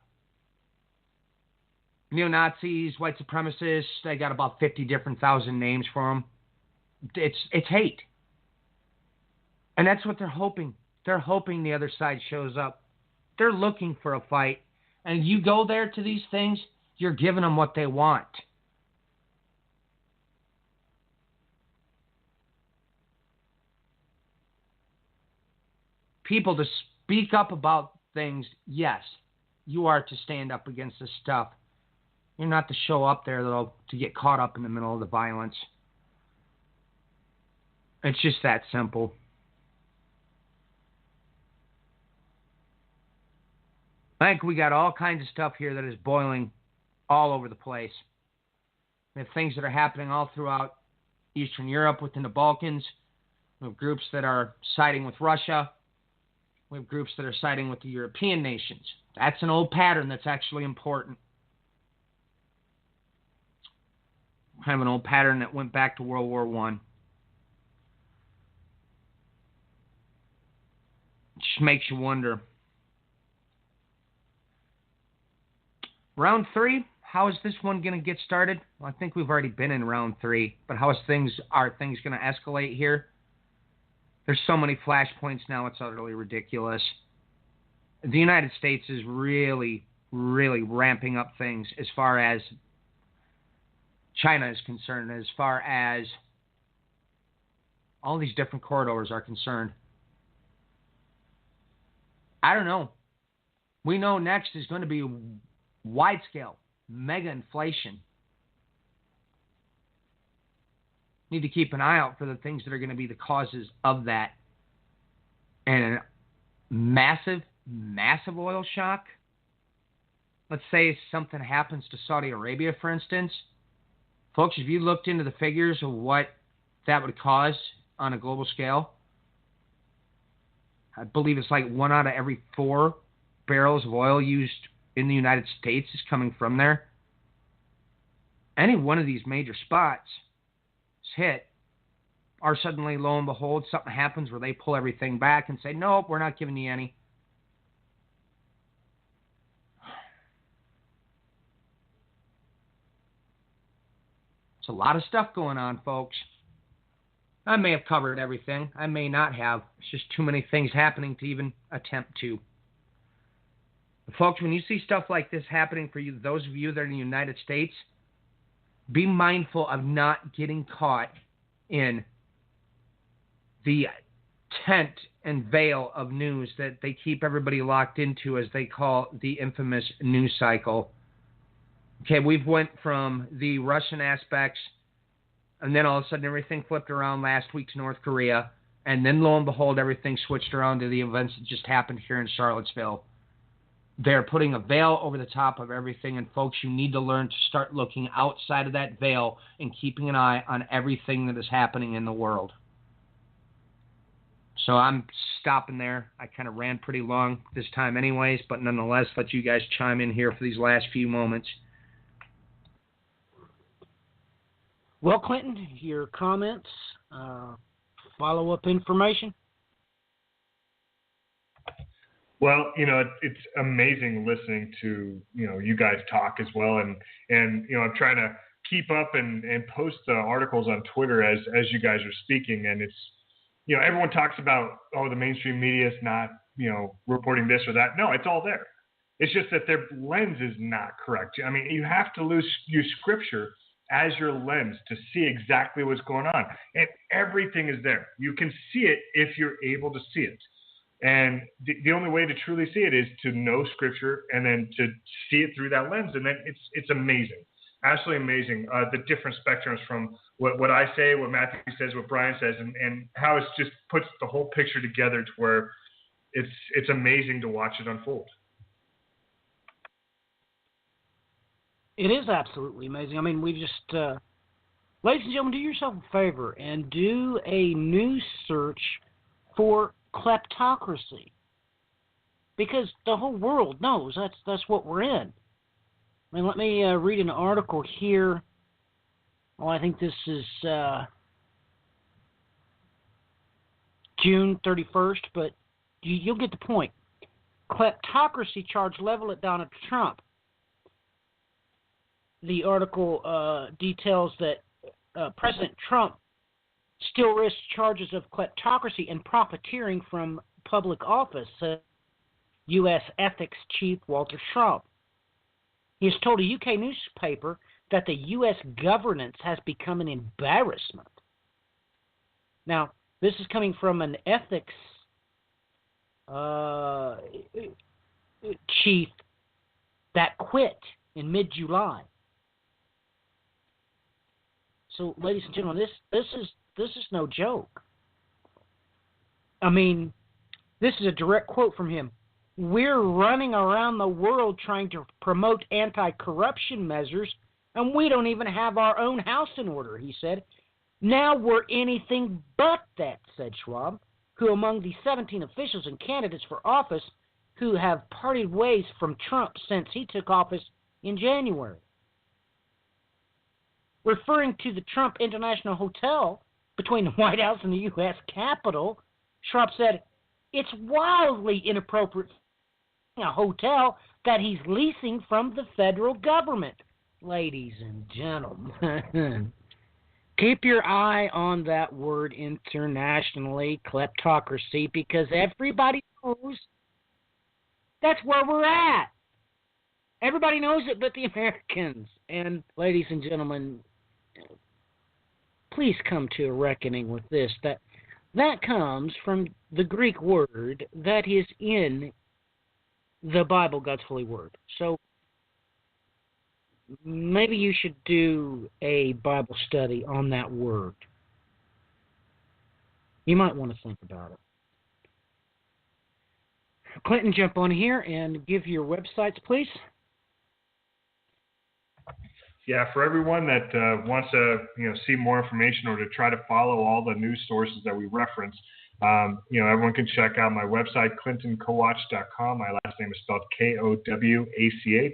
neo-Nazis, white supremacists, they got about 50 different thousand names for them. It's hate. And that's what they're hoping. They're hoping the other side shows up. They're looking for a fight. And you go there to these things, you're giving them what they want. People to speak up about things, yes, you are to stand up against this stuff. You're not to show up there, though, to get caught up in the middle of the violence. It's just that simple. I think we got all kinds of stuff here that is boiling all over the place. We have things that are happening all throughout Eastern Europe, within the Balkans. We have groups that are siding with Russia. We have groups that are siding with the European nations. That's an old pattern that's actually important. Kind of an old pattern that went back to World War I. It just makes you wonder. Round 3, how is this one going to get started? Well, I think we've already been in round 3, but are things going to escalate here? There's so many flashpoints now, it's utterly ridiculous. The United States is really, really ramping up things as far as China is concerned, as far as all these different corridors are concerned. I don't know. We know next is going to be wide-scale, mega inflation. Need to keep an eye out for the things that are going to be the causes of that. And a massive, massive oil shock. Let's say something happens to Saudi Arabia, for instance. Folks, if you looked into the figures of what that would cause on a global scale, I believe it's like 1 out of every 4 barrels of oil used in the United States is coming from there. Any one of these major spots is hit, or suddenly, lo and behold, something happens where they pull everything back and say, nope, we're not giving you any. It's a lot of stuff going on, folks. I may have covered everything. I may not have. It's just too many things happening to even attempt to. But folks, when you see stuff like this happening for you, those of you that are in the United States, be mindful of not getting caught in the tent and veil of news that they keep everybody locked into, as they call the infamous news cycle. Okay, we've went from the Russian aspects, and then all of a sudden everything flipped around last week to North Korea, and then lo and behold everything switched around to the events that just happened here in Charlottesville. They're putting a veil over the top of everything, and folks, you need to learn to start looking outside of that veil and keeping an eye on everything that is happening in the world. So I'm stopping there. I kind of ran pretty long this time anyways, but nonetheless, let you guys chime in here for these last few moments. Well, Clinton, your comments, follow-up information? Well, it's amazing listening to, you guys talk as well. And I'm trying to keep up and post articles on Twitter as you guys are speaking. And it's, everyone talks about, the mainstream media is not, reporting this or that. No, it's all there. It's just that their lens is not correct. I mean, you have to use scripture as your lens to see exactly what's going on. And everything is there. You can see it if you're able to see it. And the only way to truly see it is to know scripture and then to see it through that lens. And then it's amazing, absolutely amazing. The different spectrums from what I say, what Matthew says, what Brian says, and how it just puts the whole picture together to where it's amazing to watch it unfold. It is absolutely amazing. I mean, we just, ladies and gentlemen, do yourself a favor and do a news search for kleptocracy, because the whole world knows that's what we're in. I mean, let me read an article here. Well, I think this is June 31st, but you'll get the point. Kleptocracy charge level at Donald Trump. The article details that President Trump still risks charges of kleptocracy and profiteering from public office, said U.S. ethics chief Walter Trump. He has told a UK newspaper that the U.S. governance has become an embarrassment. Now, this is coming from an ethics chief that quit in mid-July. So, ladies and gentlemen, this is no joke. I mean, this is a direct quote from him. We're running around the world trying to promote anti-corruption measures, and we don't even have our own house in order, he said. Now we're anything but that, said Schwab, who among the 17 officials and candidates for office who have parted ways from Trump since he took office in January. Referring to the Trump International Hotel between the White House and the U.S. Capitol, Schwab said, it's wildly inappropriate for a hotel that he's leasing from the federal government. Ladies and gentlemen, keep your eye on that word internationally, kleptocracy, because everybody knows that's where we're at. Everybody knows it but the Americans. And ladies and gentlemen, please come to a reckoning with this, that comes from the Greek word that is in the Bible, God's holy word. So maybe you should do a Bible study on that word. You might want to think about it. Clinton, jump on here and give your websites, please. Yeah, for everyone that wants to see more information or to try to follow all the news sources that we reference, Everyone can check out my website, clintonkowach.com. My last name is spelled Kowach.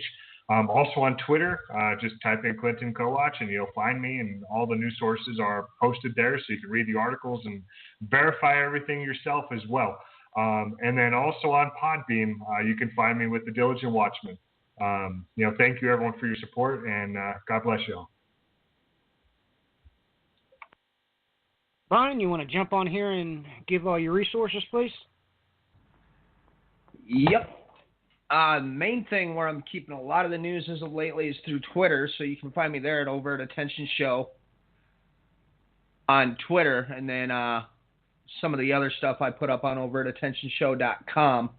Also on Twitter, just type in Clinton Kowach and you'll find me, and all the news sources are posted there so you can read the articles and verify everything yourself as well. And then also on Podbeam, you can find me with The Diligent Watchman. Thank you everyone for your support, and God bless you all. Brian, you want to jump on here and give all your resources, please? Yep. Main thing where I'm keeping a lot of the news as of lately is through Twitter, so you can find me there at Overt Attention Show on Twitter, and then some of the other stuff I put up on overtattentionshow.com,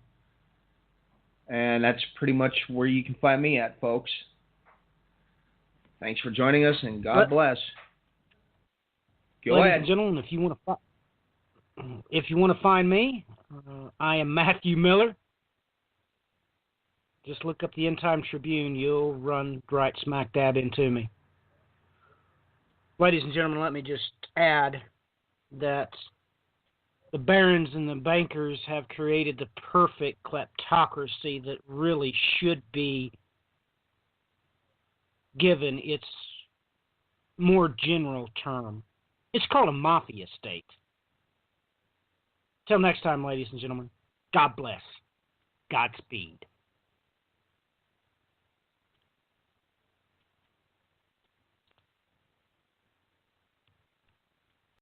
and that's pretty much where you can find me at, folks. Thanks for joining us, and God bless. Go Ladies ahead. and gentlemen, if you want to find me, I am Matthew Miller. Just look up the End Time Tribune. You'll run right smack dab into me. Ladies and gentlemen, let me just add that the barons and the bankers have created the perfect kleptocracy that really should be given its more general term. It's called a mafia state. Till next time, ladies and gentlemen, God bless. Godspeed.